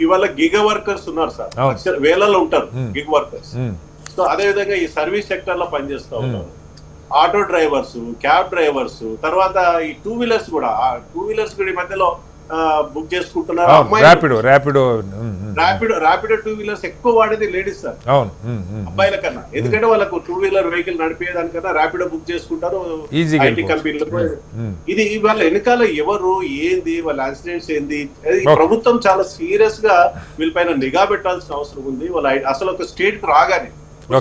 ఇవాళ గిగ వర్కర్స్ ఉన్నారు సార్, వేలలో ఉంటారు గిగ్ వర్కర్స్. సో అదే విధంగా ఈ సర్వీస్ సెక్టర్ లో పనిచేస్తూ ఉంటారు, ఆటో డ్రైవర్స్, క్యాబ్ డ్రైవర్స్, తర్వాత ఈ టూ వీలర్స్ కూడా ఈ మధ్యలో బుక్ చేసుకుంటున్నారు. ర్యాపిడో టూ వీలర్స్ ఎక్కువ వాడేది లేడీస్ సార్ అబ్బాయిల కన్నా. ఎందుకంటే వాళ్ళకు టూ వీలర్ వెహికల్ నడిపేదానికన్నా ర్యాపిడో బుక్ చేసుకుంటారు ఐటీ కంపెనీలో. ఇది వాళ్ళ వెనకాల ఎవరు, ఏంది, వాళ్ళ యాక్సిడెంట్స్ ఏంది, ప్రభుత్వం చాలా సీరియస్ గా వీళ్ళపైన నిఘా పెట్టాల్సిన అవసరం ఉంది. వాళ్ళ అసలు ఒక స్టేట్ కు రాగానే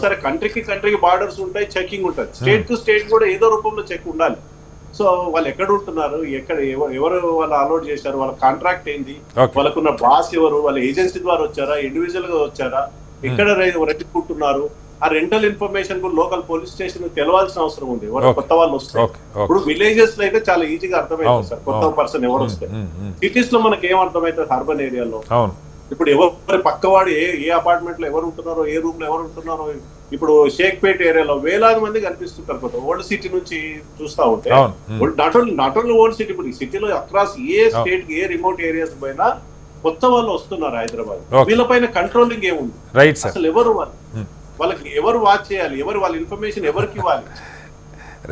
సరే కంట్రీకి బార్డర్స్ ఉంటాయి, చెకింగ్ ఉంటుంది, స్టేట్ కు స్టేట్ కూడా ఏదో రూపంలో చెక్ ఉండాలి. సో వాళ్ళు ఎక్కడ ఉంటున్నారు, ఎవరు వాళ్ళు అలౌట్ చేశారు, వాళ్ళ కాంట్రాక్ట్ ఏంది, వాళ్ళకున్న బాస్ ఎవరు, వాళ్ళ ఏజెన్సీ ద్వారా వచ్చారా, ఇండివిజువల్ గా వచ్చారా, ఎక్కడ రెంట్కుంటున్నారు, ఆ రెంటల్ ఇన్ఫర్మేషన్ కూడా లోకల్ పోలీస్ స్టేషన్ తెలవాల్సిన అవసరం ఉంది. కొత్త వాళ్ళు వస్తే ఇప్పుడు విలేజెస్ లో అయితే చాలా ఈజీగా అర్థమైంది సార్ కొత్త పర్సన్ ఎవరు వస్తే. సిటీస్ లో మనకి ఏం అర్థమైతుంది, అర్బన్ ఏరియాలో ఇప్పుడు ఎవరి పక్కవాడు ఏ అపార్ట్మెంట్ లో ఎవరు ఉంటున్నారో, ఏ రూమ్ లో ఎవరు ఉంటున్నారో. ఇప్పుడు షేక్పేట్ ఏరియాలో వేలాది మంది కనిపిస్తుంటారు కొత్త ఓల్డ్ సిటీ నుంచి చూస్తా ఉంటే. నాట్ ఓన్లీ ఓల్డ్ సిటీ, ఇప్పుడు ఈ సిటీలో across a state A remote areas పైన కొత్త వాళ్ళు వస్తున్నారు హైదరాబాద్. వీళ్ళపైన కంట్రోలింగ్ ఏముంది అసలు, ఎవరు వాళ్ళకి ఎవరు వాచ్ చేయాలి, వాళ్ళ ఇన్ఫర్మేషన్ ఎవరికి ఇవ్వాలి.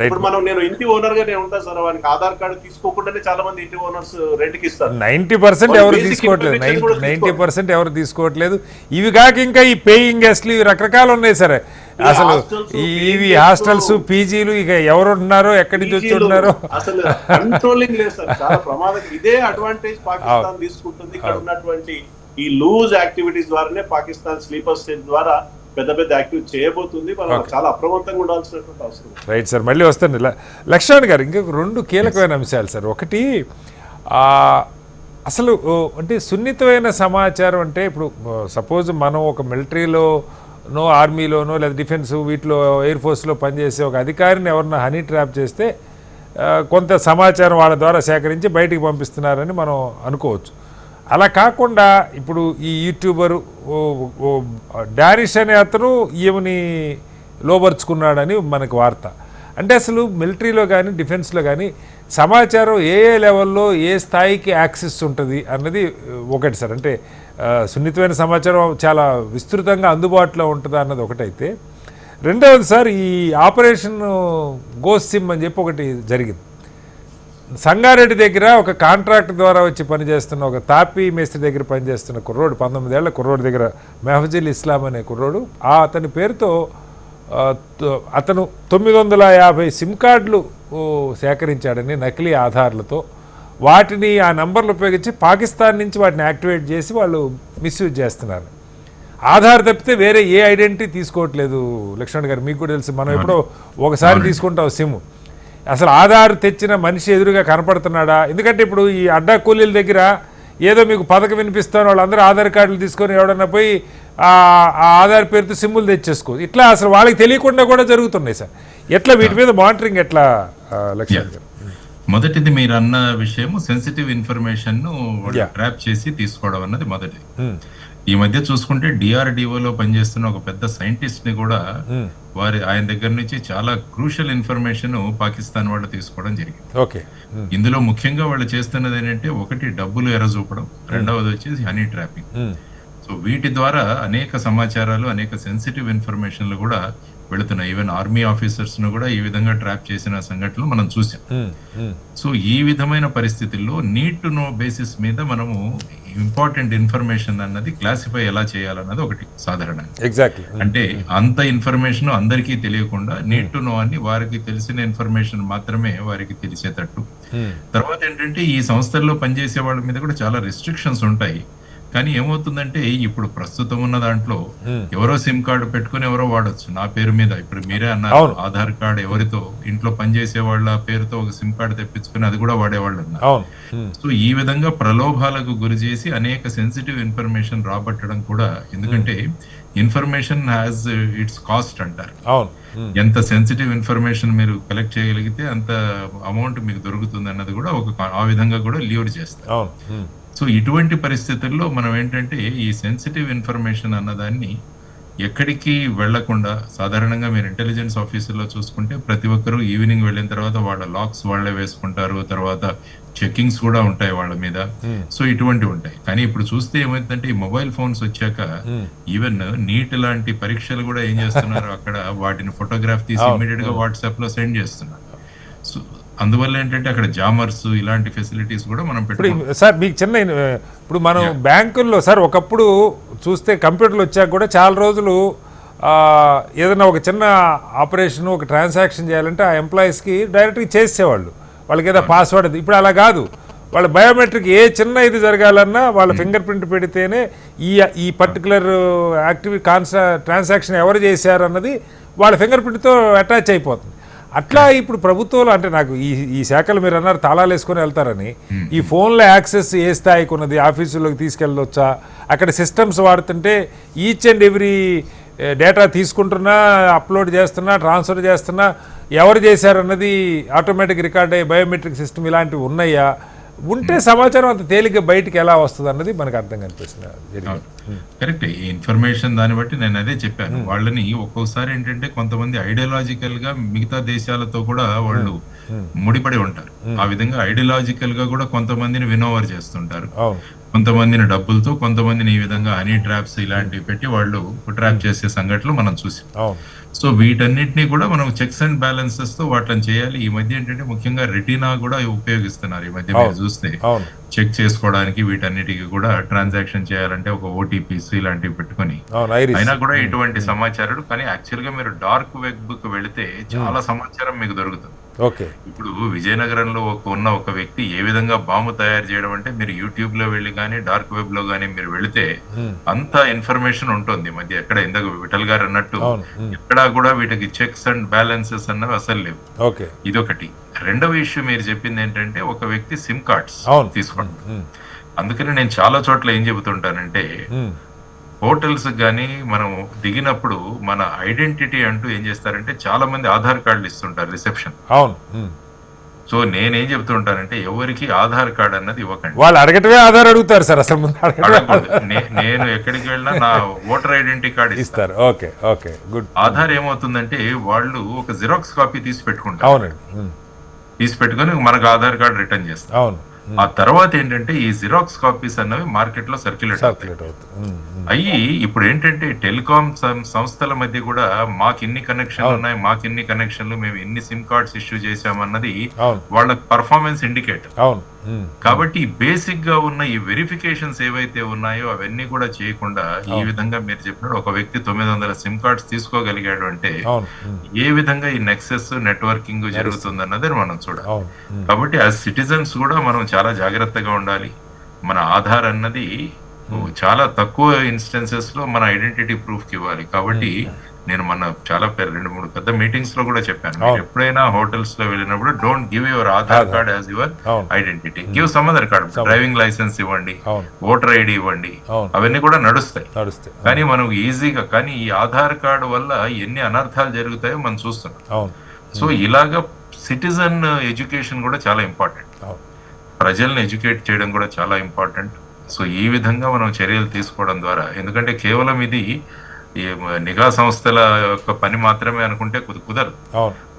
ఇప్పుడు నేను ఇంటి ఓనర్ గా నేను ఉంటాను సార్, వానికి ఆధార్ కార్డు తీసుకోకుండానే చాలా మంది ఇంటి ఓనర్స్ రెంట్ కి ఇస్తారు. 90% ఎవరు తీసుకోవట్లేదు, 90% ఎవరు తీసుకోవట్లేదు. ఇవి కాక ఇంకా ఈ పేయింగ్ గెస్ట్లు ఇవి రకరకాలు ఉన్నాయి సార్. అసలు ఇవి హాస్టల్స్, పీజీలు, ఇక ఎవరు ఉంటున్నారో, ఎక్కడి నుంచి వచ్చి ఉంటున్నారో అసలు కంట్రోలింగ్ లేదు సార్. చాలా ప్రమాదం. ఇదే అడ్వాంటేజ్ పాకిస్తాన్ తీసుకుంటుంది. ఇక్కడ ఉన్నటువంటి ఈ లూజ్ యాక్టివిటీస్ ద్వారానే పాకిస్తాన్ స్లీపర్ స్టేట్ ద్వారా పెద్ద యాక్టివ్ చేయబోతుంది. చాలా అప్రమత్తంగా ఉండాల్సినటువంటి అవసరం. రైట్ సార్, మళ్ళీ వస్తాను. లక్ష్మణ్ గారు, ఇంకొక 2 కీలకమైన అంశాలు సార్. ఒకటి అసలు అంటే సున్నితమైన సమాచారం అంటే ఇప్పుడు సపోజ్ మనం ఒక మిలిటరీలోనో, ఆర్మీలోనో, లేదా డిఫెన్స్ వీటిలో, ఎయిర్ ఫోర్స్లో పనిచేసే ఒక అధికారిని ఎవరన్నా హనీ ట్రాప్ చేస్తే కొంత సమాచారం వాళ్ళ ద్వారా సేకరించి బయటికి పంపిస్తున్నారని మనం అనుకోవచ్చు. అలా కాకుండా ఇప్పుడు ఈ యూట్యూబరు డానిష్ అనే అతను ఈమెని లోబరుచుకున్నాడని మనకు వార్త. అంటే అసలు మిలిటరీలో కానీ, డిఫెన్స్లో కానీ సమాచారం ఏ లెవెల్లో, ఏ స్థాయికి యాక్సెస్ ఉంటుంది అన్నది ఒకటి సార్. అంటే సున్నితమైన సమాచారం చాలా విస్తృతంగా అందుబాటులో ఉంటుందా అన్నది ఒకటైతే, రెండవది సార్ ఈ ఆపరేషన్ గోస్టిమ్ అని చెప్పి ఒకటి జరిగింది సంగారెడ్డి దగ్గర. ఒక కాంట్రాక్ట్ ద్వారా వచ్చి పనిచేస్తున్న ఒక తాపీ మేస్త్రి దగ్గర పనిచేస్తున్న కుర్రోడు, 19 ఏళ్ల కుర్రోడు దగ్గర మెహఫుజుల్ ఇస్లాం అనే కుర్రోడు, అతని పేరుతో అతను 950 సిమ్ కార్డులు సేకరించాడని నకిలీ ఆధార్లతో. వాటిని ఆ నంబర్లు ఉపయోగించి పాకిస్తాన్ నుంచి వాటిని యాక్టివేట్ చేసి వాళ్ళు మిస్యూజ్ చేస్తున్నారు. ఆధార్ తప్పితే వేరే ఏ ఐడెంటిటీ తీసుకోవట్లేదు. లక్ష్మణ్ గారు, మీకు కూడా తెలుసు, మనం ఎప్పుడో ఒకసారి తీసుకుంటాం సిమ్. అసలు ఆధార్ తెచ్చిన మనిషి ఎదురుగా కనపడుతున్నాడా? ఎందుకంటే ఇప్పుడు ఈ అడ్డా కూలీల దగ్గర ఏదో మీకు పథకం వినిపిస్తాను, వాళ్ళందరూ ఆధార్ కార్డులు తీసుకొని ఎవడన్నా పోయి ఆ ఆధార్ పేరుతో సిమ్ములు తెచ్చేసుకో. ఇట్లా అసలు వాళ్ళకి తెలియకుండా కూడా జరుగుతున్నాయి సార్. ఎట్లా వీటి మీద మానిటరింగ్ ఎట్లా లక్ష్మణ్ గారు? మొదటిది మీరు అన్న విషయము సెన్సిటివ్ ఇన్ఫర్మేషన్ ను Yeah. ట్రాప్ చేసి తీసుకోవడం అన్నది మొదటిది. Hmm. ఈ మధ్య చూసుకుంటే డిఆర్డిఓలో పనిచేస్తున్న ఒక పెద్ద సైంటిస్ట్ ని కూడా ఆయన దగ్గర నుంచి చాలా క్రూషియల్ ఇన్ఫర్మేషన్ పాకిస్తాన్ వాళ్ళు తీసుకోవడం జరిగింది. ఓకే. ఇందులో ముఖ్యంగా వాళ్ళు చేస్తున్నది ఏంటంటే, ఒకటి డబ్బులు ఎరచూపడం, రెండవది వచ్చేసి హనీ ట్రాపింగ్. సో వీటి ద్వారా అనేక సమాచారాలు, అనేక సెన్సిటివ్ ఇన్ఫర్మేషన్లు కూడా వెళుతున్నాయి. ఈవెన్ ఆర్మీ ఆఫీసర్స్ ను కూడా ఈ విధంగా ట్రాప్ చేసిన సంఘటనలు మనం చూసాం. సో ఈ విధమైన పరిస్థితుల్లో నీడ్ టు నో బేసిస్ మీద మనము ఇంపార్టెంట్ ఇన్ఫర్మేషన్ అన్నది క్లాసిఫై ఎలా చేయాలన్నది ఒకటి సాధారణంగా. ఎగ్జాక్ట్లీ. అంటే అంత ఇన్ఫర్మేషన్ అందరికీ తెలియకుండా నీడ్ టు నో అని వారికి తెలిసిన ఇన్ఫర్మేషన్ మాత్రమే వారికి తెలిసేటట్టు. తర్వాత ఏంటంటే, ఈ సంస్థల్లో పనిచేసే వాళ్ళ మీద కూడా చాలా రెస్ట్రిక్షన్స్ ఉంటాయి. కానీ ఏమవుతుందంటే, ఇప్పుడు ప్రస్తుతం ఉన్న దాంట్లో ఎవరో సిమ్ కార్డు పెట్టుకుని ఎవరో వాడొచ్చు నా పేరు మీద. ఇప్పుడు మీరే అన్నారు, ఆధార్ కార్డు ఎవరితో ఇంట్లో పనిచేసే వాళ్ళ పేరుతో ఒక సిమ్ కార్డు తెప్పించుకుని అది కూడా వాడేవాళ్ళు ఉన్నారు. సో ఈ విధంగా ప్రలోభాలకు గురి చేసి అనేక సెన్సిటివ్ ఇన్ఫర్మేషన్ రాబట్టడం కూడా, ఎందుకంటే ఇన్ఫర్మేషన్ హ్యాస్ ఇట్స్ కాస్ట్ అంటారు. ఎంత సెన్సిటివ్ ఇన్ఫర్మేషన్ మీరు కలెక్ట్ చేయగలిగితే అంత అమౌంట్ మీకు దొరుకుతుంది అన్నది కూడా ఆ విధంగా కూడా లీడ్ చేస్తారు. సో ఇటువంటి పరిస్థితుల్లో మనం ఏంటంటే, ఈ సెన్సిటివ్ ఇన్ఫర్మేషన్ అన్నదాన్ని ఎక్కడికి వెళ్లకుండా, సాధారణంగా మీరు ఇంటెలిజెన్స్ ఆఫీసులో చూసుకుంటే ప్రతి ఒక్కరూ ఈవినింగ్ వెళ్ళిన తర్వాత వాళ్ళ లాక్స్ వాళ్ళే వేసుకుంటారు, తర్వాత చెక్కింగ్స్ కూడా ఉంటాయి వాళ్ళ మీద. సో ఇటువంటివి ఉంటాయి. కానీ ఇప్పుడు చూస్తే ఏమైందంటే, ఈ మొబైల్ ఫోన్స్ వచ్చాక ఈవెన్ నీట్ లాంటి పరీక్షలు కూడా ఏం చేస్తున్నారు, అక్కడ వాటిని ఫోటోగ్రాఫ్ తీసి ఇమీడియట్ గా వాట్సాప్ లో సెండ్ చేస్తున్నారు. సో అందువల్ల ఏంటంటే, అక్కడ జామర్స్ ఇలాంటి ఫెసిలిటీస్ కూడా మనం పెట్టుకుంటాం. సార్ మీకు చిన్న, ఇప్పుడు మనం బ్యాంకుల్లో సార్ ఒకప్పుడు చూస్తే కంప్యూటర్లు వచ్చాక కూడా చాలా రోజులు ఏదైనా ఒక చిన్న ఆపరేషన్, ఒక ట్రాన్సాక్షన్ చేయాలంటే ఆ ఎంప్లాయీస్కి డైరెక్ట్గా చేసేవాళ్ళు, వాళ్ళకి ఏదో పాస్వర్డ్. ఇప్పుడు అలా కాదు, వాళ్ళ బయోమెట్రిక్ ఏ చిన్న ఇది జరగాలన్నా వాళ్ళ ఫింగర్ ప్రింట్ పెడితేనే ఈ పర్టికులర్ ట్రాన్సాక్షన్ ఎవరు చేశారు అన్నది వాళ్ళ ఫింగర్ ప్రింట్తో అటాచ్ అయిపోతుంది. అట్లా ఇప్పుడు ప్రభుత్వంలో, అంటే నాకు ఈ శాఖలు మీరు అన్నారు తాళాలు వేసుకొని వెళ్తారని, ఈ ఫోన్లో యాక్సెస్ ఏ స్థాయికి ఉన్నది, ఆఫీసులోకి తీసుకెళ్ళొచ్చా, అక్కడ సిస్టమ్స్ వాడుతుంటే ఈచ్ అండ్ ఎవ్రీ డేటా తీసుకుంటున్నా, అప్లోడ్ చేస్తున్నా, ట్రాన్స్ఫర్ చేస్తున్నా, ఎవరు చేశారన్నది ఆటోమేటిక్ రికార్డ్ అయ్యే బయోమెట్రిక్ సిస్టమ్ ఇలాంటివి ఉన్నాయా, ఉంటే సమాచారం అంత తేలిగ్గా బయటికి ఎలా వస్తుంది అన్నది మనకు అర్థం కనిపిస్తుంది. కరెక్ట్. ఈ ఇన్ఫర్మేషన్ దాన్ని బట్టి నేను అదే చెప్పాను. వాళ్ళని ఒక్కోసారి ఏంటంటే, కొంతమంది ఐడియాలజికల్ గా మిగతా దేశాలతో కూడా వాళ్ళు ముడిపడి ఉంటారు. ఆ విధంగా ఐడియాలజికల్ గా కూడా కొంతమందిని వినోవర్ చేస్తుంటారు, కొంతమందిని డబ్బులతో, కొంతమందిని ఈ విధంగా హనీ ట్రాప్స్ ఇలాంటివి పెట్టి వాళ్ళు ట్రాప్ చేసే సంఘటనలు మనం చూసాం. సో వీటన్నిటిని కూడా మనం చెక్స్ అండ్ బ్యాలెన్సెస్ తో వాటిని చేయాలి. ఈ మధ్య ఏంటంటే, ముఖ్యంగా రెటీనా కూడా ఉపయోగిస్తున్నారు. ఈ మధ్య మీరు చూస్తే చెక్ చేసుకోవడానికి వీటన్నిటికి కూడా ట్రాన్సాక్షన్ చేయాలంటే ఒక ఓటీపీస్ ఇలాంటివి పెట్టుకొని, అయినా కూడా ఇటువంటి సమాచారాలు. కానీ యాక్చువల్ గా మీరు డార్క్ వెబ్ కు వెళితే చాలా సమాచారం మీకు దొరుకుతుంది. ఇప్పుడు విజయనగరంలో ఉన్న ఒక వ్యక్తి ఏ విధంగా బాంబు తయారు చేయడం అంటే, మీరు యూట్యూబ్ లో వెళ్ళి కానీ డార్క్ వెబ్ లో కానీ మీరు వెళితే అంత ఇన్ఫర్మేషన్ ఉంటుంది. మధ్య ఎక్కడ ఇందాక విఠల్ గారు అన్నట్టు ఎక్కడా కూడా వీటికి చెక్స్ అండ్ బ్యాలెన్సెస్ అన్నవి అసలు లేవు. ఇదొకటి. రెండవ ఇష్యూ మీరు చెప్పింది ఏంటంటే, ఒక వ్యక్తి సిమ్ కార్డ్స్ తీసుకోండి. అందుకని నేను చాలా చోట్ల ఏం చెబుతుంటానంటే, హోటల్స్ కానీ మనం దిగినప్పుడు మన ఐడెంటిటీ అంటూ ఏం చేస్తారంటే, చాలా మంది ఆధార్ కార్డులు ఇస్తుంటారు రిసెప్షన్. సో నేనేం చెప్తూ ఉంటానంటే, ఎవరికి ఆధార్ కార్డు అన్నది ఇవ్వకండి. వాళ్ళు అడగటమే ఆధార్ అడుగుతారు సార్, అసలు నేను ఎక్కడికి వెళ్ళినా నా ఓటర్ ఐడెంటిటీ కార్డు ఇస్తారు. ఆధార్ ఏమవుతుందంటే, వాళ్ళు ఒక జిరాక్స్ కాపీ తీసి పెట్టుకుంటారు. తీసి పెట్టుకుని మనకు ఆధార్ కార్డు రిటర్న్ చేస్తారు. ఆ తర్వాత ఏంటంటే, ఈ జిరాక్స్ కాపీస్ అన్నవి మార్కెట్ లో సర్క్యులేట్ అయ్యి, ఇప్పుడు ఏంటంటే టెలికాం సంస్థల మధ్య కూడా మాకు ఇన్ని కనెక్షన్లు ఉన్నాయి, మాకు ఇన్ని కనెక్షన్లు, మేము ఎన్ని సిమ్ కార్డ్స్ ఇష్యూ చేసామన్నది వాళ్ళ పర్ఫార్మెన్స్ ఇండికేటర్. కాబట్టి బేసిక్ గా ఉన్న ఈ వెరిఫికేషన్స్ ఏవైతే ఉన్నాయో అవన్నీ కూడా చేయకుండా, ఈ విధంగా మీరు చెప్పినట్టు ఒక వ్యక్తి 900 సిమ్ కార్డ్స్ తీసుకోగలిగాడు అంటే ఏ విధంగా ఈ నెక్సెస్ నెట్వర్కింగ్ జరుగుతుంది అన్నది మనం చూడాలి. కాబట్టి యాజ్ సిటిజన్స్ కూడా మనం చాలా జాగ్రత్తగా ఉండాలి. మన ఆధార్ అన్నది చాలా తక్కువ ఇన్స్టెన్సెస్ లో మన ఐడెంటిటీ ప్రూఫ్ కి ఇవ్వాలి. కాబట్టి నేను మొన్న చాలా 2-3 పెద్ద మీటింగ్స్ లో కూడా చెప్పాను, మీరు ఎప్పుడైనా హోటల్స్ లో వెళ్ళినప్పుడు don't give your Aadhaar card as your identity, give some other card. Driving licence ఇవ్వండి, ఓటర్ ఐడి ఇవ్వండి, అవన్నీ కూడా నడుస్తాయి. కానీ మనం ఈజీగా, కానీ ఈ ఆధార్ కార్డు వల్ల ఎన్ని అనర్థాలు జరుగుతాయో మనం చూస్తున్నాం. సో ఇలాగా సిటిజన్ ఎడ్యుకేషన్ కూడా చాలా ఇంపార్టెంట్. ప్రజల్ని ఎడ్యుకేట్ చేయడం కూడా చాలా ఇంపార్టెంట్. సో ఈ విధంగా మనం చర్యలు తీసుకోవడం ద్వారా, ఎందుకంటే కేవలం ఇది ఈ నిఘా సంస్థల యొక్క పని మాత్రమే అనుకుంటే కుదరదు.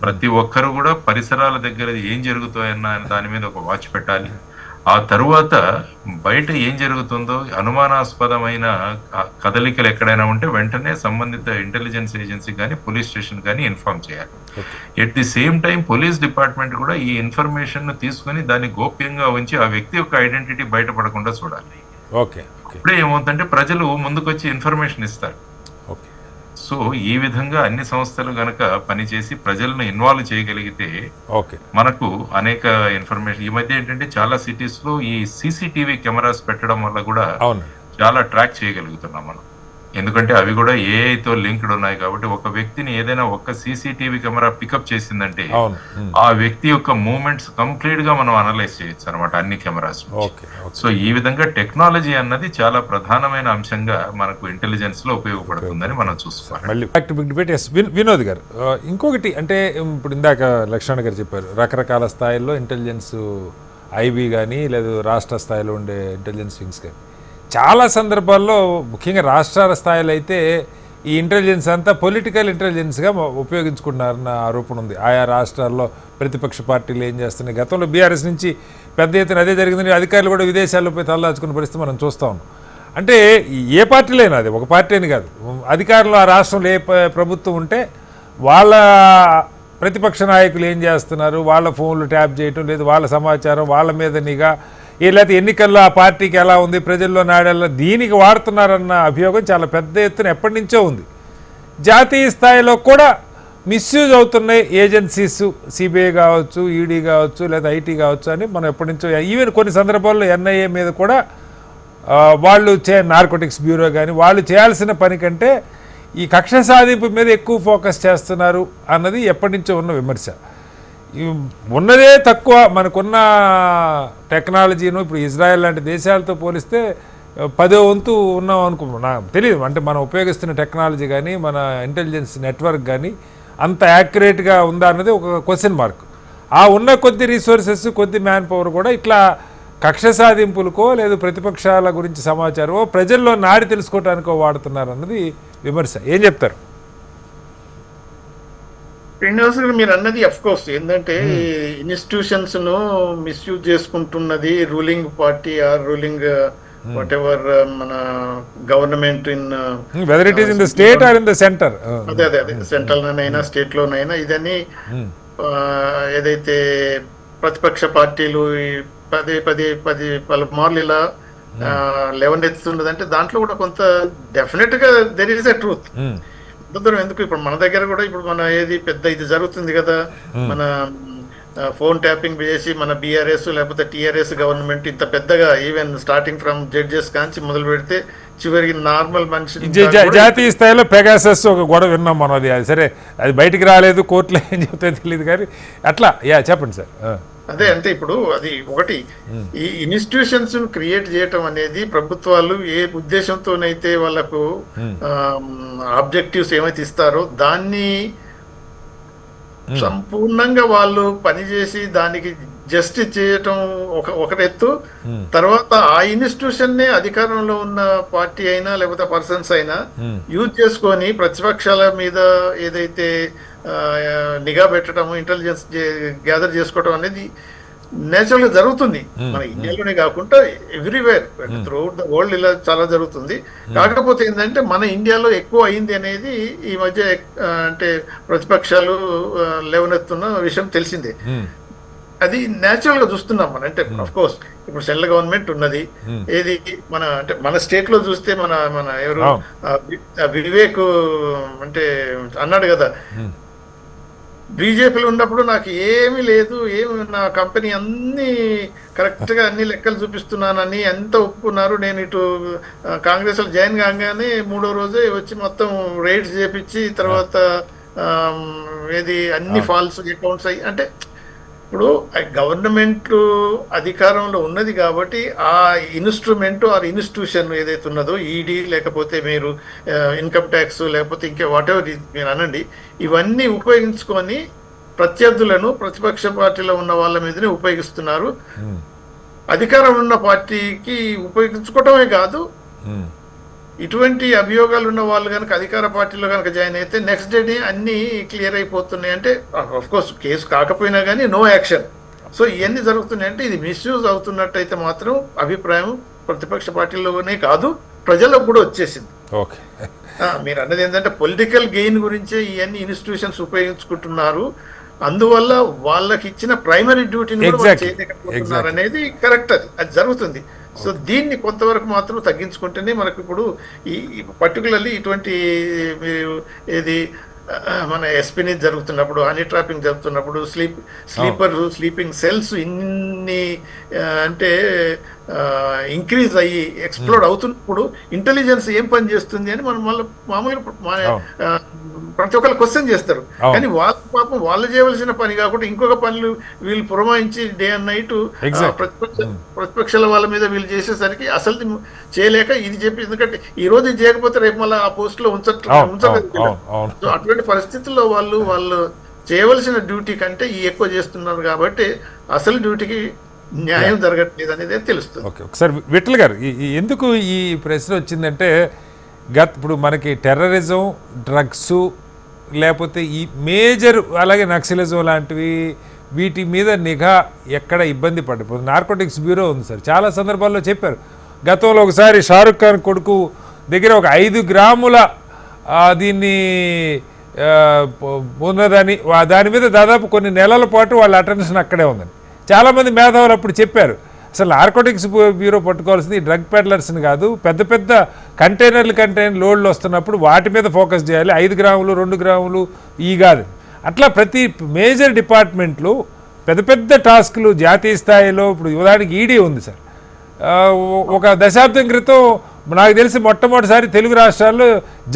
ప్రతి ఒక్కరు కూడా పరిసరాల దగ్గర ఏం జరుగుతాయన్న దాని మీద ఒక వాచ్ పెట్టాలి. ఆ తరువాత బయట ఏం జరుగుతుందో అనుమానాస్పదమైన కదలికలు ఎక్కడైనా ఉంటే వెంటనే సంబంధిత ఇంటెలిజెన్స్ ఏజెన్సీ కానీ పోలీస్ స్టేషన్ కానీ ఇన్ఫార్మ్ చేయాలి. At the same time police department కూడా ఈ ఇన్ఫర్మేషన్ ను తీసుకుని దాన్ని గోప్యంగా ఉంచి ఆ వ్యక్తి యొక్క ఐడెంటిటీ బయటపడకుండా చూడాలి. ఇప్పుడే ఏమవుతుందంటే ప్రజలు ముందుకొచ్చి ఇన్ఫర్మేషన్ ఇస్తారు. సో ఈ విధంగా అన్ని సంస్థలు గనక పనిచేసి ప్రజలను ఇన్వాల్వ్ చేయగలిగితే మనకు అనేక ఇన్ఫర్మేషన్. ఈ మధ్య ఏంటంటే చాలా సిటీస్ లో ఈ సీసీటీవీ కెమెరాస్ పెట్టడం వల్ల కూడా చాలా ట్రాక్ చేయగలుగుతున్నాం మనం. ఎందుకంటే అవి కూడా ఏఐతో లింక్డ్ ఉన్నాయి కాబట్టి ఒక వ్యక్తిని ఏదైనా ఒక్క సీసీటీవీ కెమెరా పికప్ చేసిందంటే ఆ వ్యక్తి యొక్క మూవ్మెంట్స్ కంప్లీట్ గా మనం అనలైజ్ చేయొచ్చు అనమాట అన్ని కెమెరాస్. సో ఈ విధంగా టెక్నాలజీ అన్నది చాలా ప్రధానమైన అంశంగా మనకు ఇంటెలిజెన్స్ లో ఉపయోగపడుతుందని మనం చూసుకోవాలి. వినోద్ గారు, ఇంకొకటి అంటే ఇప్పుడు ఇందాక లక్ష్మణ్ గారు చెప్పారు, రకరకాల స్థాయిల్లో ఇంటెలిజెన్స్ ఐబీ కానీ లేదా రాష్ట్ర స్థాయిలో ఉండే ఇంటెలిజెన్స్ వింగ్స్ కానీ చాలా సందర్భాల్లో ముఖ్యంగా రాష్ట్రాల స్థాయిలో అయితే ఈ ఇంటెలిజెన్స్ అంతా పొలిటికల్ ఇంటెలిజెన్స్గా ఉపయోగించుకుంటున్నారన్న ఆరోపణ ఉంది. ఆయా రాష్ట్రాల్లో ప్రతిపక్ష పార్టీలు ఏం చేస్తున్నాయి. గతంలో బీఆర్ఎస్ నుంచి పెద్ద ఎత్తున అదే జరిగిందని అధికారులు కూడా విదేశాల్లో పోయి తలదాచుకున్న పరిస్థితి మనం చూస్తూ ఉన్నాం. అంటే ఏ పార్టీలైనా, అది ఒక పార్టీ అని కాదు, అధికారంలో ఆ రాష్ట్రంలో ఏ ప్రభుత్వం ఉంటే వాళ్ళ ప్రతిపక్ష నాయకులు ఏం చేస్తున్నారు, వాళ్ళ ఫోన్లు ట్యాప్ చేయటం, లేదు వాళ్ళ సమాచారం వాళ్ళ మీద నిఘా, లేకపోతే ఎన్నికల్లో ఆ పార్టీకి ఎలా ఉంది, ప్రజల్లో నాడెల్లో దీనికి వాడుతున్నారన్న అభియోగం చాలా పెద్ద ఎత్తున ఎప్పటి నుంచో ఉంది. జాతీయ స్థాయిలో కూడా మిస్యూజ్ అవుతున్నాయి ఏజెన్సీస్, సిబిఐ కావచ్చు, ఈడీ కావచ్చు, లేదా ఐటీ కావచ్చు అని మనం ఎప్పటి నుంచో, ఈవెన్ కొన్ని సందర్భాల్లో ఎన్ఐఏ మీద కూడా వాళ్ళు నార్కోటిక్స్ బ్యూరో కానీ వాళ్ళు చేయాల్సిన పని కంటే ఈ కక్ష సాధింపు మీద ఎక్కువ ఫోకస్ చేస్తున్నారు అన్నది ఎప్పటి నుంచో ఉన్న విమర్శ. ఉన్నదే తక్కువ మనకున్న టెక్నాలజీను ఇప్పుడు ఇజ్రాయెల్ లాంటి దేశాలతో పోలిస్తే 10వ వంతు ఉన్నాం అనుకున్నాం. నాకు తెలియదు, అంటే మనం ఉపయోగిస్తున్న టెక్నాలజీ కానీ మన ఇంటెలిజెన్స్ నెట్వర్క్ కానీ అంత యాక్యురేట్గా ఉందా అన్నది ఒక క్వశ్చన్ మార్క్. ఆ ఉన్న కొద్ది రిసోర్సెస్, కొద్ది మ్యాన్ పవర్ కూడా ఇట్లా కక్ష సాధింపులకో లేదు ప్రతిపక్షాల గురించి సమాచారమో ప్రజల్లో నాడి తెలుసుకోవటానికో వాడుతున్నారు అన్నది విమర్శ. ఏం చెప్తారు? శ్రీనివాస్ గారు, మీరు అన్నది అఫ్ కోర్స్ ఏంటంటే ఇన్స్టిట్యూషన్స్ ను మిస్యూజ్ చేసుకుంటున్నది ruling party or ruling whatever మన government in whether it is in the state or in the centre. అదే సెంట్రల్ లోనైనా స్టేట్ లోనైనా ఇదని ఏదైతే ప్రతిపక్ష పార్టీలు పదే పలుమార్లు ఇలా లేవనెత్తుతున్నదంటే దాంట్లో కూడా కొంత డెఫినెట్ గా దెర్ ఈస్ ఎ ట్రూత్. ఎందుకు ఇప్పుడు మన దగ్గర కూడా ఇప్పుడు మన ఏది పెద్ద ఇది జరుగుతుంది కదా, మన ఫోన్ ట్యాపింగ్ చేసి మన బీఆర్ఎస్ లేకపోతే టీఆర్ఎస్ గవర్నమెంట్ ఇంత పెద్దగా ఈవెన్ స్టార్టింగ్ ఫ్రమ్ జడ్జెస్ కాంచి మొదలు పెడితే చివరికి నార్మల్ మనిషి జాతీయ స్థాయిలో పెగాసస్ ఒక గొడవ విన్నాం మనం. అది సరే, అది బయటికి రాలేదు, కోర్టులో ఏం చెప్తే తెలియదు కానీ అట్లా. చెప్పండి సార్. అదే అంటే ఇప్పుడు అది ఒకటి, ఈ ఇన్స్టిట్యూషన్స్ క్రియేట్ చేయటం అనేది ప్రభుత్వాలు ఏ ఉద్దేశంతోనైతే వాళ్ళకు ఆబ్జెక్టివ్స్ ఏమైతే ఇస్తారో దాన్ని సంపూర్ణంగా వాళ్ళు పనిచేసి దానికి జస్టిస్ చేయటం ఒక ఎత్తు. తర్వాత ఆ ఇన్స్టిట్యూషన్ నే అధికారంలో ఉన్న పార్టీ అయినా లేకపోతే పర్సన్స్ అయినా యూజ్ చేసుకొని ప్రతిపక్షాల మీద ఏదైతే నిఘా పెట్టడం, ఇంటెలిజెన్స్ గ్యాదర్ చేసుకోవడం అనేది నేచురల్ గా జరుగుతుంది. మన ఇండియాలోనే కాకుండా ఎవ్రీవేర్ త్రూఅవుట్ ద వరల్డ్ ఇలా చాలా జరుగుతుంది. కాకపోతే ఏంటంటే మన ఇండియాలో ఎక్కువ అయింది అనేది ఈ మధ్య అంటే ప్రతిపక్షాలు లేవనెత్తున్న విషయం తెలిసిందే. అది నేచురల్ గా చూస్తున్నాం మనం. అంటే అఫ్ కోర్స్ ఇప్పుడు సెంట్రల్ గవర్నమెంట్ ఉన్నది, ఏది మన అంటే మన స్టేట్ లో చూస్తే మన ఎవరు వివేక్ అంటే అన్నాడు కదా, బీజేపీలో ఉన్నప్పుడు నాకు ఏమీ లేదు, నా కంపెనీ అన్ని కరెక్ట్ గా అన్ని లెక్కలు చూపిస్తున్నానని ఎంత ఒప్పుకున్నారు. నేను ఇటు కాంగ్రెస్ లో జాయిన్ కాగానే 3వ రోజే వచ్చి మొత్తం రైడ్స్ చేపించి తర్వాత ఏది అన్ని ఫాల్స్ అకౌంట్స్ అయ్యి, అంటే ఇప్పుడు గవర్నమెంట్ అధికారంలో ఉన్నది కాబట్టి ఆ ఇన్స్ట్రుమెంట్ ఆర్ ఇన్స్టిట్యూషన్ ఏదైతే ఉన్నదో ఈడీ లేకపోతే మీరు ఇన్కమ్ ట్యాక్స్ లేకపోతే ఇంకా వాట్ ఎవర్ మీరు అనండి, ఇవన్నీ ఉపయోగించుకొని ప్రత్యర్థులను ప్రతిపక్ష పార్టీలో ఉన్న వాళ్ళ మీదనే ఉపయోగిస్తున్నారు. అధికారం ఉన్న పార్టీకి ఉపయోగించుకోవటమే కాదు, ఇటువంటి అభియోగాలు ఉన్న వాళ్ళు కనుక అధికార పార్టీలో కనుక జాయిన్ అయితే నెక్స్ట్ డేనే అన్ని క్లియర్ అయిపోతున్నాయి. అంటే ఆఫ్ కోర్స్ కేసు కాకపోయినా కానీ నో యాక్షన్. సో ఇవన్నీ జరుగుతున్నాయి. అంటే ఇది మిస్యూజ్ అవుతున్నట్టయితే మాత్రం అభిప్రాయం ప్రతిపక్ష పార్టీలోనే కాదు ప్రజలకు కూడా వచ్చేసింది. ఓకే, మీరు అన్నది ఏంటంటే పొలిటికల్ గెయిన్ గురించే ఇవన్నీ ఇన్స్టిట్యూషన్స్ ఉపయోగించుకుంటున్నారు, అందువల్ల వాళ్ళకి ఇచ్చిన ప్రైమరీ డ్యూటీని కూడా వాళ్ళు చేయలేకపోతున్నారు అనేది కరెక్ట్. అది జరుగుతుంది. సో దీన్ని కొంతవరకు మాత్రం తగ్గించుకుంటేనే మనకు ఇప్పుడు ఈ పర్టికులర్లీ ఇటువంటి మీరు ఏది మన ఎస్పీని జరుగుతున్నప్పుడు, హనీ ట్రాపింగ్ జరుగుతున్నప్పుడు, స్లీపింగ్ సెల్స్ ఇన్ని అంటే ఇంక్రీజ్ అయ్యి ఎక్స్ప్లోడ్ అవుతున్నప్పుడు ఇంటెలిజెన్స్ ఏం పని చేస్తుంది అని మనం మామూలుగా ప్రతి ఒక్కరు క్వశ్చన్ చేస్తారు. కానీ వాళ్ళ పాపం వాళ్ళు చేయవలసిన పని కాకుండా ఇంకొక పనులు వీళ్ళు పురమాయించి డే అండ్ నైట్ ప్రతిపక్షాల వాళ్ళ మీద వీళ్ళు చేసేసరికి అసలు చేయలేక ఇది చెప్పి, ఎందుకంటే ఈ రోజు ఇది చేయకపోతే రేపు మళ్ళీ ఆ పోస్ట్ లో ఉంచలేదు. సో అటువంటి పరిస్థితుల్లో వాళ్ళు చేయవలసిన డ్యూటీ కంటే ఈ ఎక్కువ చేస్తున్నారు కాబట్టి అసలు డ్యూటీకి న్యాయం జరగట్లేదు అనేది తెలుస్తుంది. ఓకే, ఒకసారి విఠల్ గారు ఎందుకు ఈ ప్రశ్న వచ్చిందంటే ఇప్పుడు మనకి టెర్రరిజం, డ్రగ్స్, లేకపోతే ఈ మేజర్ అలాగే నక్సలిజం లాంటివి వీటి మీద నిఘా ఎక్కడ ఇబ్బంది పడిపోతుంది. నార్కోటిక్స్ బ్యూరో ఉంది సార్, చాలా సందర్భాల్లో చెప్పారు. గతంలో ఒకసారి షారుఖ్ ఖాన్ కొడుకు దగ్గర ఒక 5 గ్రాముల దీన్ని ఉన్నదని, దాని మీద దాదాపు కొన్ని నెలల పాటు వాళ్ళ అటెన్షన్ అక్కడే ఉందని చాలామంది మేధావులు అప్పుడు చెప్పారు. అసలు నార్కోటిక్స్ బ్యూరో పట్టుకోవాల్సింది డ్రగ్ పెడ్లర్స్ని కాదు, పెద్ద పెద్ద కంటైనర్ లోడ్లు వస్తున్నప్పుడు వాటి మీద ఫోకస్ చేయాలి. 5 గ్రాములు 2 గ్రాములు ఈ కాదు. అట్లా ప్రతి మేజర్ డిపార్ట్మెంట్లు పెద్ద పెద్ద టాస్క్లు జాతీయ స్థాయిలో, ఇప్పుడు ఉదాహరణకి ఈడీ ఉంది సార్. ఒక దశాబ్దం క్రితం నాకు తెలిసి మొట్టమొదటిసారి తెలుగు రాష్ట్రాల్లో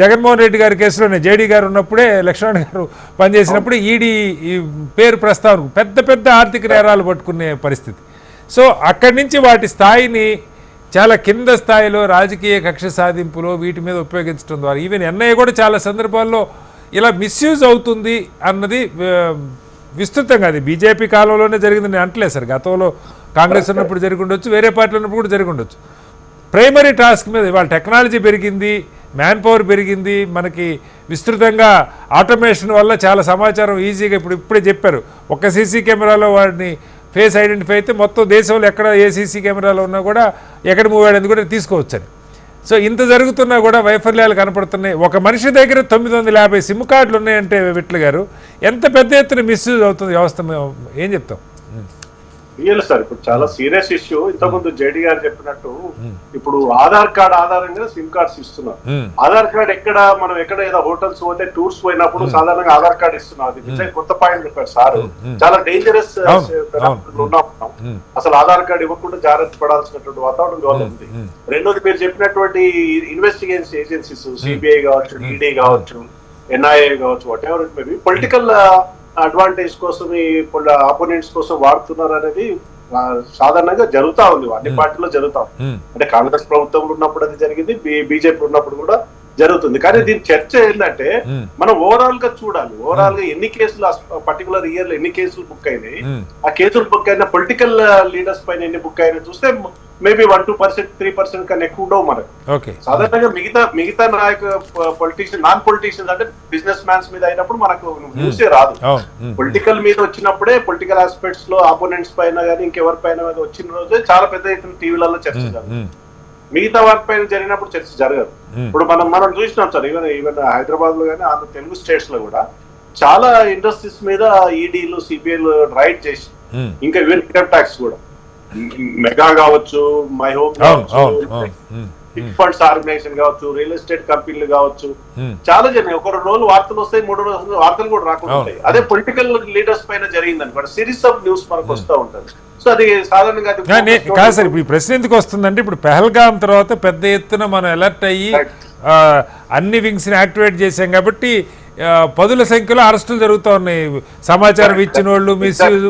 జగన్మోహన్ రెడ్డి గారి కేసులోనే జేడీ గారు ఉన్నప్పుడే, లక్ష్మణ్ గారు పనిచేసినప్పుడు ఈడీ పేరు ప్రస్తావన పెద్ద పెద్ద ఆర్థిక నేరాలు పట్టుకునే పరిస్థితి. సో అక్కడి నుంచి వాటి స్థాయిని చాలా కింద స్థాయిలో రాజకీయ కక్ష సాధింపులో వీటి మీద ఉపయోగించడం ద్వారా ఈవెన్ ఎన్ఐఏ కూడా చాలా సందర్భాల్లో ఇలా మిస్యూజ్ అవుతుంది అన్నది విస్తృతంగా, అది బీజేపీ కాలంలోనే జరిగింది నేను అంటలేదు సార్. గతంలో కాంగ్రెస్ ఉన్నప్పుడు జరిగి ఉండొచ్చు, వేరే పార్టీలు ఉన్నప్పుడు కూడా జరిగి ఉండొచ్చు. ప్రైమరీ టాస్క్ మీద ఇవాళ టెక్నాలజీ పెరిగింది, మ్యాన్ పవర్ పెరిగింది, మనకి విస్తృతంగా ఆటోమేషన్ వల్ల చాలా సమాచారం ఈజీగా ఇప్పుడే చెప్పారు. ఒక్క సీసీ కెమెరాలో వాడిని ఫేస్ ఐడెంటిఫై అయితే మొత్తం దేశంలో ఎక్కడ ఏ సీసీ కెమెరాలో ఉన్నా కూడా ఎక్కడ మూవ్ అయ్యేది కూడా తీసుకోవచ్చని. సో ఇంత జరుగుతున్నా కూడా వైఫల్యాలు కనపడుతున్నాయి. ఒక మనిషి దగ్గర 950 సిమ్ కార్డులు ఉన్నాయంటే విఠల్ గారు ఎంత పెద్ద ఎత్తున మిస్యూజ్ అవుతుంది వ్యవస్థ, ఏం చెప్తాం? రియల్ సార్, ఇప్పుడు చాలా సీరియస్ ఇష్యూ. ఇంతకుముందు జేడీ గారు చెప్పినట్టు ఇప్పుడు ఆధార్ కార్డ్ ఆధారంగా సిమ్ కార్డ్స్ ఇస్తున్నారు. ఆధార్ కార్డ్ మనం ఎక్కడ ఏదో హోటల్స్ పోతే టూర్స్ పోయినప్పుడు సాధారణంగా ఆధార్ కార్డ్ ఇస్తున్నారు. అది నిజంగా కొత్త పాయింట్ చెప్పారు సార్. చాలా డేంజరస్ ఉన్నాం. అసలు ఆధార్ కార్డ్ ఇవ్వకుండా జాగ్రత్త పడాల్సినటువంటి వాతావరణం గవర్నమెంట్ ఉంది. రెండోది మీరు చెప్పినటువంటి ఇన్వెస్టిగేషన్ ఏజెన్సీస్, సిబిఐ కావచ్చు, ఈడీ కావచ్చు, ఎన్ఐఏ కావచ్చు, what ever it may be, political advantage కోసం ఈ ఆపోనెంట్స్ కోసం వాడుతున్నారు అనేది సాధారణంగా జరుగుతా ఉంది, అన్ని పార్టీలో జరుగుతా ఉంది. అంటే కాంగ్రెస్ ప్రభుత్వంలో ఉన్నప్పుడు అది జరిగింది, బీజేపీ ఉన్నప్పుడు కూడా జరుగుతుంది. కానీ దీని చర్చ ఏంటంటే మనం ఓవరాల్ గా చూడాలి. ఓవరాల్ గా ఎన్ని కేసులు పర్టికులర్ ఇయర్ లో ఎన్ని కేసులు బుక్ అయినాయి, ఆ కేసులు బుక్ అయిన పొలిటికల్ లీడర్స్ పైన ఎన్ని బుక్ అయినా చూస్తే మేబీ 1-2%, 3% కన్నా ఎక్కువ ఉండవు మనకు. సాధారణంగా మిగతా పొలిటీషియన్, నాన్ పొలిటీషియన్స్ అంటే బిజినెస్ మ్యాన్స్ మీద అయినప్పుడు మనకు న్యూసే రాదు. పొలిటికల్ మీద వచ్చినప్పుడే, పొలిటికల్ ఆస్పెక్ట్స్ లో ఆపోనెంట్స్ పైన కానీ ఇంకెవరి పైన వచ్చిన రోజే చాలా పెద్ద ఎత్తున టీవీలలో చర్చ జరుగుతుంది. మిగతా వాటి పైన జరిగినప్పుడు చర్చ జరగదు. ఇప్పుడు మనం చూసినాం సార్, ఈవెన్ హైదరాబాద్ లో కానీ ఆంధ్ర తెలుగు స్టేట్స్ లో కూడా చాలా ఇండస్ట్రీస్ మీద ఈడీలు, సిబిఐలు రైడ్ చేసి, ఇంకా ఈవెన్ ఇన్కమ్ ట్యాక్స్ కూడా, మెగా కావచ్చు, మై హోమ్ కావచ్చు, చిట్ ఫండ్స్ ఆర్గనైజేషన్ కావచ్చు, రియల్ ఎస్టేట్ కంపెనీలు కావచ్చు, చాలా జరిగినాయి. ఒక 2 రోజులు వార్తలు వస్తాయి, 3 రోజులు వార్తలు కూడా రాకుండా ఉంటాయి. అదే పొలిటికల్ లీడర్స్ పైన జరిగింది అనుకోండి, సిరీస్ ఆఫ్ న్యూస్ మనకు వస్తూ ఉంటుంది. సో అది సాధారణంగా కాదు సార్. ఇప్పుడు ఈ ప్రశ్న ఎందుకు వస్తుందంటే, ఇప్పుడు పెహల్గాం తర్వాత పెద్ద ఎత్తున మనం అలర్ట్ అయ్యి అన్ని వింగ్స్ ని యాక్టివేట్ చేశాం కాబట్టి పదుల సంఖ్యలో అరెస్టులు జరుగుతూ ఉన్నాయి. సమాచారం ఇచ్చిన వాళ్ళు మిస్యూజ్,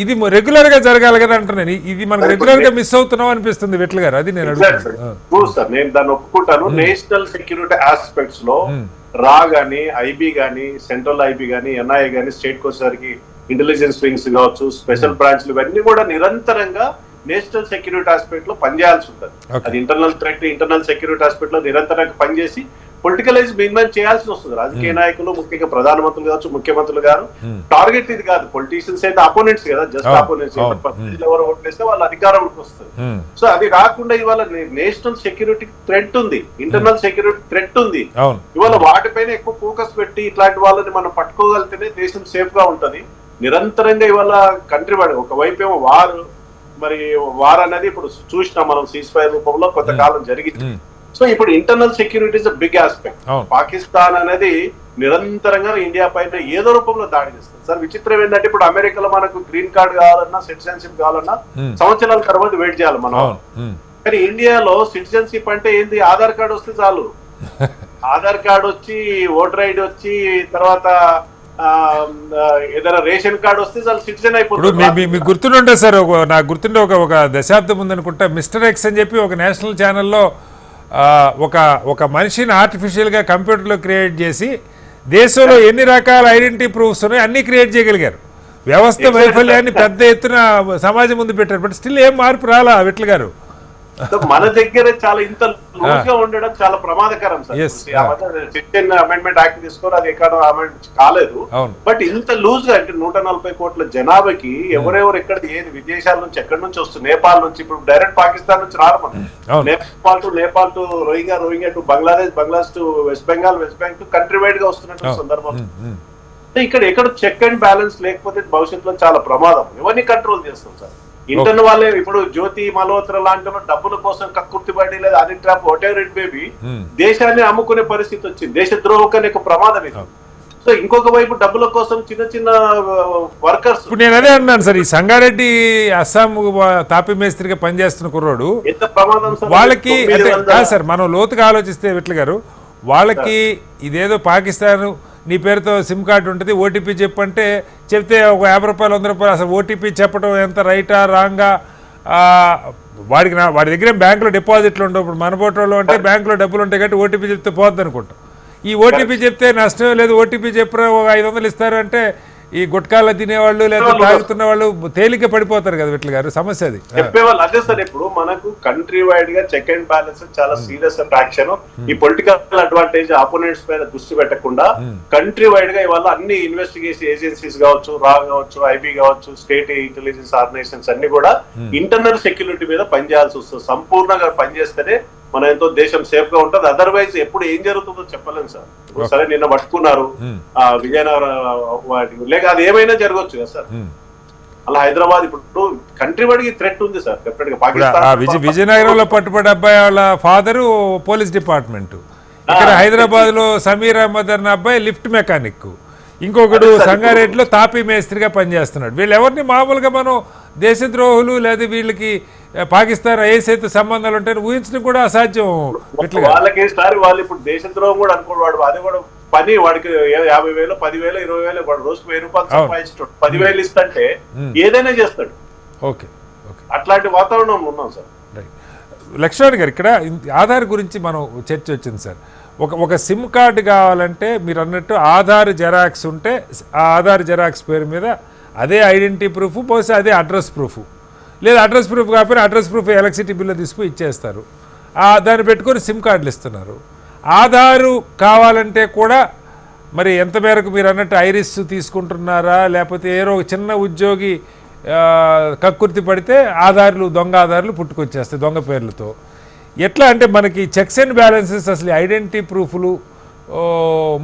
ఇది రెగ్యులర్ గా జరగాలి కదా అంటున్నాను. ఇది మనకు రెగ్యులర్ గా మిస్ అవుతున్నాం అనిపిస్తుంది విఠల్ గారు, అది నేను అడుగుతాను. నేను దాన్ని ఒప్పుకుంటాను. నేషనల్ సెక్యూరిటీ ఆస్పెక్ట్స్ లో రా గానీ, ఐబీ గానీ, సెంట్రల్ ఐబీ గానీ, ఎన్ఐఏ గానీ, స్టేట్ వచ్చేసరికి ఇంటెలిజెన్స్ వింగ్స్ కావచ్చు, స్పెషల్ బ్రాంచ్లు, ఇవన్నీ కూడా నిరంతరంగా నేషనల్ సెక్యూరిటీ ఆస్పెక్ట్ లో పనిచేయాల్సి ఉంటుంది. అది internal threat, internal security aspect లో నిరంతరంగా పనిచేసి పొలిటికలైజ్ మినిమైజ్ చేయాల్సి వస్తుంది. రాజకీయ నాయకులు, ముఖ్యంగా ప్రధానమంత్రులు కావచ్చు, ముఖ్యమంత్రులు గారు టార్గెట్ ఇది కాదు. పొలిటీషియన్స్ అయితే అపోనెంట్స్ కదా, జస్ట్ అపోనెంట్స్. ఎవరు ఓట్లేస్తే వాళ్ళు అధికారంలోకి వస్తారు. సో అది రాకుండా ఇవాళ నేషనల్ సెక్యూరిటీ థ్రెట్ ఉంది, ఇంటర్నల్ సెక్యూరిటీ థ్రెట్ ఉంది. ఇవాళ వాటిపైన ఎక్కువ ఫోకస్ పెట్టి ఇట్లాంటి వాళ్ళని మనం పట్టుకోగలిగితేనే దేశం సేఫ్ గా ఉంటది. నిరంతరంగా ఇవాళ కంట్రీ వాడు ఒకవైపు ఏమో వార్ అనేది ఇప్పుడు చూసినాం మనం, సీజ్ ఫైర్ రూపంలో కొంతకాలం జరిగింది. సో ఇప్పుడు internal security is big aspect. Pakistan అనేది నిరంతరంగా ఇండియా పైన ఏదో రూపంలో దాడి చేస్తుంది. సార్ విచిత్రం ఏంటంటే ఇప్పుడు అమెరికాలో మనకు గ్రీన్ కార్డ్ కావాలన్నా, సిటిజన్షిప్ కావాలన్నా సంవత్సరాల తర్వాత వెయిట్ చేయాలి మనం. కానీ ఇండియాలో సిటిజన్షిప్ అంటే ఏంది? ఆధార్ కార్డు వస్తే చాలు. ఆధార్ కార్డు వచ్చి, ఓటర్ ఐడి వచ్చి, తర్వాత ఏదైనా రేషన్ కార్డు వస్తే చాలు సిటిజన్ అయిపోతుంది. మీకు గుర్తుండే సార్, నాకు గుర్తుండే ఒక దశాబ్దం ముందు అనుకుంటా, మిస్టర్ ఎక్స్ అని చెప్పి ఒక నేషనల్ ఛానల్లో ఒక మనిషిని ఆర్టిఫిషియల్గా కంప్యూటర్లో క్రియేట్ చేసి దేశంలో ఎన్ని రకాల ఐడెంటిటీ ప్రూఫ్స్ ఉన్నాయో అన్నీ క్రియేట్ చేయగలిగారు. వ్యవస్థ వైఫల్యాన్ని పెద్ద ఎత్తున సమాజం ముందు పెట్టారు. బట్ స్టిల్ ఏం మార్పు రాలా విట్ల గారు? మన దగ్గర చాలా ఇంత లూజ్ గా ఉండడం చాలా ప్రమాదకరం సార్. సిటిజన్ అమెండ్మెంట్ యాక్ట్ తీసుకోరు, అది ఎక్కడ అమెండ్ కాలేదు. బట్ ఇంత లూజ్ గా అంటే 140 కోట్ల జనాభాకి ఎవరెవరు ఎక్కడ ఏది విదేశాల నుంచి ఎక్కడి నుంచి వస్తుంది, నేపాల్ నుంచి, ఇప్పుడు డైరెక్ట్ పాకిస్తాన్ నుంచి రారు మనం. Nepal to Rohingya to Bangladesh to west Bengal to country wide గా వస్తున్నటువంటి సందర్భం. ఇక్కడ ఎక్కడ చెక్ అండ్ బ్యాలెన్స్ లేకపోతే భవిష్యత్తులో చాలా ప్రమాదం. ఎవరిని కంట్రోల్ చేస్తాం సార్? ఇంటర్న్ వాళ్ళే. ఇప్పుడు జ్యోతి మల్హోత్రా లాంటి డబ్బుల కోసం కక్కుర్తిపడి లేదా అన్ని ట్రాప్ వాటెవర్ ఇట్ బేబీ దేశాన్ని అమ్ముకునే పరిస్థితి వచ్చింది. దేశద్రోహం అనే ఒక ప్రమాదం ఇది. సో ఇంకొక వైపు డబ్బుల కోసం చిన్న చిన్న వర్కర్స్. ఇప్పుడు నేను అదే అన్నాను సార్, ఈ సంగారెడ్డి అస్సాం తాపీ మేస్త్రిగా పనిచేస్తున్న కుర్రోడు ఎంత ప్రమాదం సార్ వాళ్ళకి. సార్ మనం లోతుగా ఆలోచిస్తే విట్ల గారు, వాళ్ళకి ఇదేదో పాకిస్తాన్ నీ పేరుతో సిమ్ కార్డు ఉంటుంది, ఓటీపీ చెప్పంటే చెప్తే ఒక 50 రూపాయలు 100 రూపాయలు. అసలు ఓటీపీ చెప్పడం ఎంత రైటా రాంగా? వాడి దగ్గర బ్యాంకులో డిపాజిట్లు ఉండవు. ఇప్పుడు మన బోటోళ్ళు అంటే బ్యాంకులో డబ్బులు ఉంటాయి కాబట్టి ఓటీపీ చెప్తే పోద్ది అనుకుంటాం. ఈ ఓటీపీ చెప్తే నష్టం లేదు, ఓటీపీ చెప్పరా ఒక 500 ఇస్తారు అంటే ఈ గుట్కాల్లో తినేవాళ్ళు లేదా తాగుతున్న వాళ్ళు తేలిక పడిపోతారు కదా విట్ల గారు. సమస్య అది చెప్పేవాళ్ళు అదే సార్. ఇప్పుడు మనకు కంట్రీ వైడ్ గా చెక్ అండ్ బ్యాలెన్స్ చాలా సీరియస్ యాక్షన్. ఈ పొలిటికల్ అడ్వాంటేజ్ ఆపోనెంట్స్ పైన దృష్టి పెట్టకుండా కంట్రీ వైడ్ గా ఇవాళ అన్ని ఇన్వెస్టిగేషన్ ఏజెన్సీస్ కావచ్చు, రా కావచ్చు, ఐబీ కావచ్చు, స్టేట్ ఇంటెలిజెన్స్ ఆర్గనైజేషన్స్ అన్ని కూడా ఇంటర్నల్ సెక్యూరిటీ మీద పనిచేయాల్సి వస్తుంది. సంపూర్ణంగా పనిచేస్తేనే మన ఎంతో దేశం సేఫ్ గా ఉంటుంది. అదర్వైజ్ ఎప్పుడు ఏం జరుగుతుందో చెప్పలేము సార్. సరే నిన్న పట్టుకున్నారు విజయనగరం, లేక అది ఏమైనా జరగవచ్చు కదా సార్. అలా హైదరాబాద్ ఇప్పుడు కంట్రీ వాడికి థ్రెట్ ఉంది సార్. డెఫినెట్ గా పాకిస్తాన్ విజయనగరంలో పట్టుబడి అబ్బాయి వాళ్ళ ఫాదరు పోలీస్ డిపార్ట్మెంట్, ఇక్కడ హైదరాబాద్ లో సమీర్ అహ్మద్ అన్న అబ్బాయి లిఫ్ట్ మెకానిక్, ఇంకొకడు సంగారెడ్డిలో తాపీ మేస్త్రిగా పనిచేస్తున్నాడు. వీళ్ళు ఎవరిని మామూలుగా మనం దేశద్రోహులు లేదా వీళ్ళకి పాకిస్తాన్ ఐఎస్ఐతో సంబంధాలు ఉంటాయని ఊహించడం కూడా అసాధ్యం. వాళ్ళకి వాళ్ళు ఇప్పుడు దేశద్రోహం కూడా అనుకోడు. అది కూడా పని వాడికి 50,000, 10,000, 20,000 వాడు రోజుకు 1000 రూపాయలు సంపాదించాడు. 10,000 ఇస్తుంటే ఏదైనా చేస్తాడు. ఓకే, అట్లాంటి వాతావరణం ఉన్నాం సార్. లక్ష్మణ్ గారు, ఇక్కడ ఆధార్ గురించి మనం చర్చ వచ్చింది సార్. ఒక సిమ్ కార్డు కావాలంటే మీరు అన్నట్టు ఆధార్ జెరాక్స్ ఉంటే ఆ ఆధార్ జెరాక్స్ పేరు మీద అదే ఐడెంటిటీ ప్రూఫ్, బహుశా అదే అడ్రస్ ప్రూఫ్, లేదా అడ్రస్ ప్రూఫ్ కాకపోయినా అడ్రస్ ప్రూఫ్ ఎలక్ట్రిసిటీ బిల్లు తీసుకుని ఇచ్చేస్తారు. దాన్ని పెట్టుకొని సిమ్ కార్డులు ఇస్తున్నారు. ఆధారు కావాలంటే కూడా మరి ఎంత మేరకు మీరు అన్నట్టు ఐరిస్ తీసుకుంటున్నారా, లేకపోతే ఏదో చిన్న ఉద్యోగి కక్కుర్తి పడితే దొంగ ఆధార్లు పుట్టుకొచ్చేస్తాయి దొంగ పేర్లతో. ఎట్లా అంటే మనకి చెక్స్ అండ్ బ్యాలెన్సెస్ అసలు ఐడెంటిటీ ప్రూఫ్లు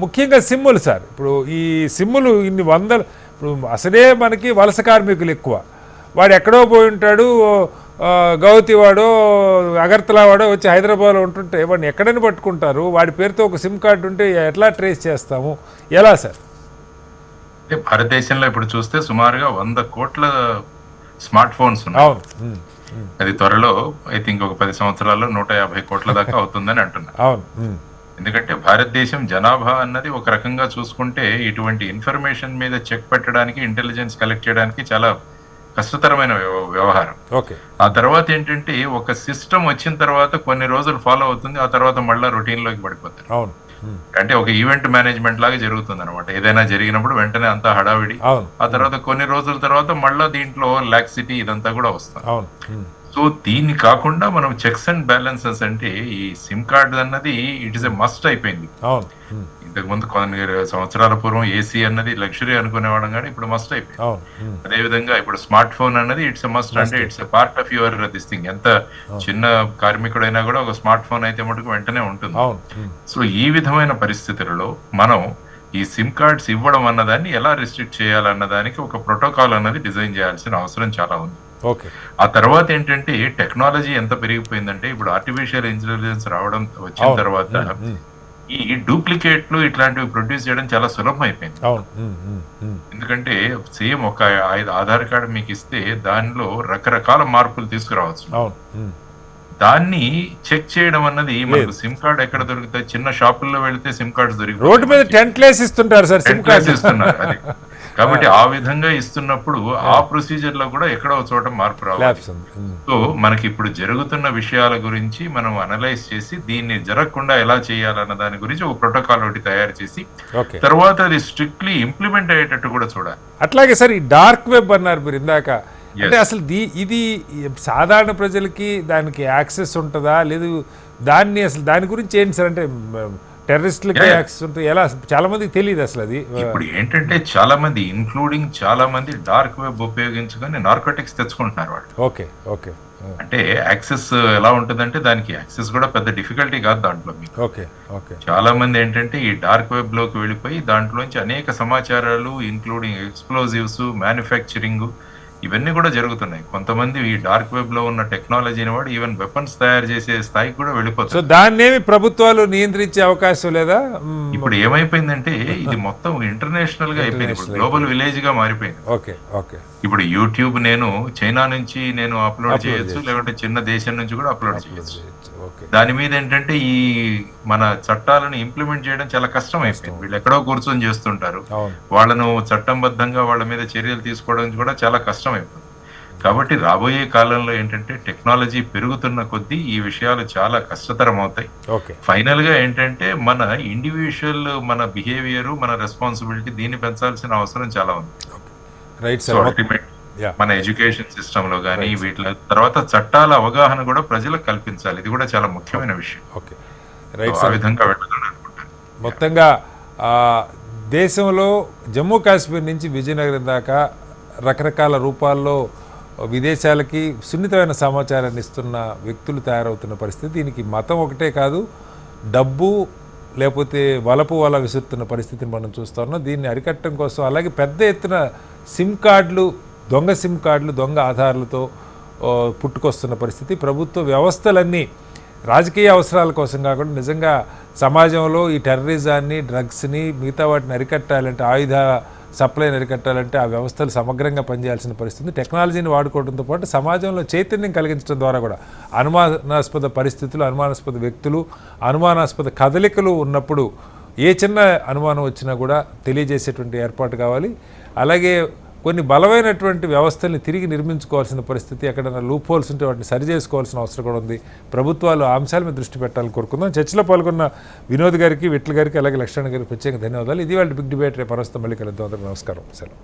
ముఖ్యంగా సిమ్ములు సార్. ఇప్పుడు ఈ సిమ్ములు ఇన్ని వందలు, ఇప్పుడు అసలే మనకి వలస కార్మికులు ఎక్కువ. వాడు ఎక్కడో పోయి ఉంటాడు, గౌతి వాడో అగర్తలా వాడో వచ్చి హైదరాబాద్లో ఉంటుంటే వాడిని ఎక్కడైనా పట్టుకుంటారు. వాడి పేరుతో ఒక సిమ్ కార్డు ఉంటే ఎట్లా ట్రేస్ చేస్తాము, ఎలా సార్? భారతదేశంలో ఇప్పుడు చూస్తే సుమారుగా 100 కోట్ల స్మార్ట్ ఫోన్స్ ఉన్నాయి. అవును, అది త్వరలో ఐ థింక్ ఒక 10 సంవత్సరాల్లో 150 కోట్ల దాకా అవుతుందని అంటున్నారు. అవును, ఎందుకంటే భారతదేశం జనాభా అన్నది ఒక రకంగా చూసుకుంటే ఇటువంటి ఇన్ఫర్మేషన్ మీద చెక్ పెట్టడానికి, ఇంటెలిజెన్స్ కలెక్ట్ చేయడానికి చాలా కష్టతరమైన వ్యవహారం. ఆ తర్వాత ఏంటంటే ఒక సిస్టమ్ వచ్చిన తర్వాత కొన్ని రోజులు ఫాలో అవుతుంది, ఆ తర్వాత మళ్ళీ రొటీన్ లోకి పడిపోతారు. అంటే ఒక ఈవెంట్ మేనేజ్మెంట్ లాగా జరుగుతుంది అనమాట. ఏదైనా జరిగినప్పుడు వెంటనే అంతా హడావిడి, అవును ఆ తర్వాత కొన్ని రోజుల తర్వాత మళ్ళీ దీంట్లో లాక్సిటీ ఇదంతా కూడా వస్తుంది. అవును సో దీన్ని కాకుండా మనం చెక్స్ అండ్ బ్యాలెన్సెస్ అంటే ఈ సిమ్ కార్డ్ అన్నది ఇట్ ఇస్ ఎ మస్ట్ అయిపోయింది. అవును ఇంతకు ముందు కొన్ని సంవత్సరాల పూర్వం ఏసీ అన్నది లగ్జరీ అనుకునేవాళ్ళం, కానీ ఇప్పుడు మస్ట్ అయిపోయింది. అవును అదే విధంగా ఇప్పుడు స్మార్ట్ ఫోన్ అన్నది ఇట్స్ ఎ మస్ట్, అంటే it's a part of your this thing. ఎంత చిన్న కార్మికుడైనా కూడా ఒక స్మార్ట్ ఫోన్ అయితే మటుకు వెంటనే ఉంటుంది. అవును సో ఈ విధమైన పరిస్థితులలో మనం ఈ సిమ్ కార్డ్స్ ఇవ్వడం అన్నదాన్ని ఎలా రిస్ట్రిక్ట్ చేయాలన్న దానికి ఒక ప్రోటోకాల్ అన్నది డిజైన్ చేయాల్సిన అవసరం చాలా ఉంది. ఓకే ఆ తర్వాత ఏంటంటే టెక్నాలజీ ఎంత పెరిగిపోయిందంటే ఇప్పుడు ఆర్టిఫిషియల్ ఇంటెలిజెన్స్ వచ్చిన తర్వాత ఈ డూప్లికేట్లు ఇట్లాంటివి ప్రొడ్యూస్ చేయడం చాలా సులభం అయిపోయింది. అవును ఎందుకంటే సేమ్ ఒక ఆధార్ కార్డు మీకు ఇస్తే దానిలో రకరకాల మార్పులు తీసుకురావచ్చు. అవును దాన్ని చెక్ చేయడం అన్నది మనకు సిమ్ కార్డ్ ఎక్కడ దొరుకుతాయి? చిన్న షాపుల్లో వెళితే సిమ్ కార్డ్స్ దొరికి రోడ్డు మీద టెంట్లేసి ఇస్తుంటారు సార్ సిమ్ కార్డ్ ఇస్తున్నారు. అది కాబట్టి ఆ విధంగా ఇస్తున్నప్పుడు ఆ ప్రొసీజర్ లో కూడా ఎక్కడో చోట మార్పు రావాలి. సో మనకి ఇప్పుడు జరుగుతున్న విషయాల గురించి మనం అనలైజ్ చేసి దీన్ని జరగకుండా ఎలా చేయాలన్న దాని గురించి ఒక ప్రోటోకాల్ ఒకటి తయారు చేసి తర్వాత అది స్ట్రిక్ట్లీ ఇంప్లిమెంట్ అయ్యేటట్టు కూడా చూడాలి. అట్లాగే సార్ ఈ డార్క్ వెబ్ అన్నారు మీరు ఇందాక, అంటే అసలు ఇది సాధారణ ప్రజలకి దానికి యాక్సెస్ ఉంటుందా లేదు, దాన్ని అసలు దాని గురించి ఏంటి సార్? అంటే టెర్రరిస్టులకి యాక్సెస్ ఉంటుంది ఎలా? చాలా మందికి తెలియదు అసలు అది. ఇప్పుడు ఏంటంటే చాలా మంది ఇంక్లూడింగ్ చాలా మంది డార్క్ వెబ్ ఉపయోగించుకొని నార్కోటిక్స్ తెచ్చుకుంటున్నారు వాళ్ళు. ఓకే ఓకే అంటే యాక్సెస్ ఎలా ఉంటుందంటే దానికి యాక్సెస్ కూడా పెద్ద డిఫికల్టీ కాదు దాంట్లో. మీకు ఓకే ఓకే చాలా మంది ఏంటంటే ఈ డార్క్ వెబ్ లోకి వెళ్ళిపోయి దాంట్లోంచి అనేక సమాచారాలు ఇంక్లూడింగ్ ఎక్స్ప్లోజివ్స్, మ్యానుఫ్యాక్చరింగ్ ఇవన్నీ కూడా జరుగుతున్నాయి. కొంతమంది ఈ డార్క్ వెబ్ లో ఉన్న టెక్నాలజీని వాడు ఈవెన్ వెపన్స్ తయారు చేసే స్థాయికి కూడా వెళ్ళిపోతుంది. సో దాన్నేమి ప్రభుత్వాలు నియంత్రించే అవకాశం లేదా? ఇప్పుడు ఏమైపోయిందంటే ఇది మొత్తం ఇంటర్నేషనల్ గా అయిపోయింది, ఇప్పుడు గ్లోబల్ విలేజ్ గా మారిపోయింది. ఓకే ఓకే ఇప్పుడు యూట్యూబ్ నేను చైనా నుంచి నేను అప్లోడ్ చేయొచ్చు, లేకుంటే చిన్న దేశం నుంచి కూడా అప్లోడ్ చేయొచ్చు. దాని మీద ఏంటంటే ఈ మన చట్టాలను ఇంప్లిమెంట్ చేయడం చాలా కష్టం అయిపోయింది. వీళ్ళు ఎక్కడో కూర్చొని చేస్తుంటారు, వాళ్ళను చట్టంబద్ధంగా వాళ్ళ మీద చర్యలు తీసుకోవడం కూడా చాలా కష్టం అయిపోయింది. కాబట్టి రాబోయే కాలంలో ఏంటంటే టెక్నాలజీ పెరుగుతున్న కొద్దీ ఈ విషయాలు చాలా కష్టతరం అవుతాయి. ఫైనల్ గా ఏంటంటే మన ఇండివిజువల్ మన బిహేవియర్, మన రెస్పాన్సిబిలిటీ దీన్ని పెంచాల్సిన అవసరం చాలా ఉంది. సో అల్టిమేట్ మన ఎడ్యుకేషన్ సిస్టమ్ లో కానీ వీటి తర్వాత చట్టాల అవగాహన కూడా ప్రజలకు కల్పించాలి. ఇది కూడా చాలా ముఖ్యమైన విషయం. ఆ విధంగా వెళ్ళాలని అనుకుంటాను. మొత్తంగా దేశంలో జమ్మూ కాశ్మీర్ నుంచి విజయనగరం దాకా రకరకాల రూపాల్లో విదేశాలకి సున్నితమైన సమాచారాన్ని ఇస్తున్న వ్యక్తులు తయారవుతున్న పరిస్థితి. దీనికి మతం ఒకటే కాదు, డబ్బు లేకపోతే వలపు వల విసురుతున్న పరిస్థితిని మనం చూస్తూ ఉన్నాం. దీన్ని అరికట్టడం కోసం అలాగే పెద్ద ఎత్తున సిమ్ కార్డులు, దొంగ సిమ్ కార్డులు, దొంగ ఆధారాలతో పుట్టుకొస్తున్న పరిస్థితి. ప్రభుత్వ వ్యవస్థలన్నీ రాజకీయ అవసరాల కోసం కాకుండా నిజంగా సమాజంలో ఈ టెర్రరిజాన్ని, డ్రగ్స్ని, మిగతా వాటిని అరికట్టాలంటే, ఆయుధ సప్లైని అరికట్టాలంటే ఆ వ్యవస్థలు సమగ్రంగా పనిచేయాల్సిన పరిస్థితి. టెక్నాలజీని వాడుకోవడంతో పాటు సమాజంలో చైతన్యం కలిగించడం ద్వారా కూడా అనుమానాస్పద పరిస్థితులు, అనుమానాస్పద వ్యక్తులు, అనుమానాస్పద కదలికలు ఉన్నప్పుడు ఏ చిన్న అనుమానం వచ్చినా కూడా తెలియజేసేటువంటి ఏర్పాటు కావాలి. అలాగే కొన్ని బలమైనటువంటి వ్యవస్థల్ని తిరిగి నిర్మించుకోవాల్సిన పరిస్థితి, ఎక్కడైనా లూప్ హోల్స్ ఉంటే వాటిని సరి చేసుకోవాల్సిన అవసరం కూడా ఉంది. ప్రభుత్వాలు ఆ అంశాల మీద దృష్టి పెట్టాలని కోరుకుందాం. చర్చలో పాల్గొన్న వినోద్ గారికి, విట్ల గారికి, అలాగే లక్ష్మణ్ గారికి ప్రత్యేక ధన్యవాదాలు. ఇది వాళ్ళ బిగ్ డిబేట్. రేపు మళ్ళీ కలుద్దాం. నమస్కారం. సెలవు.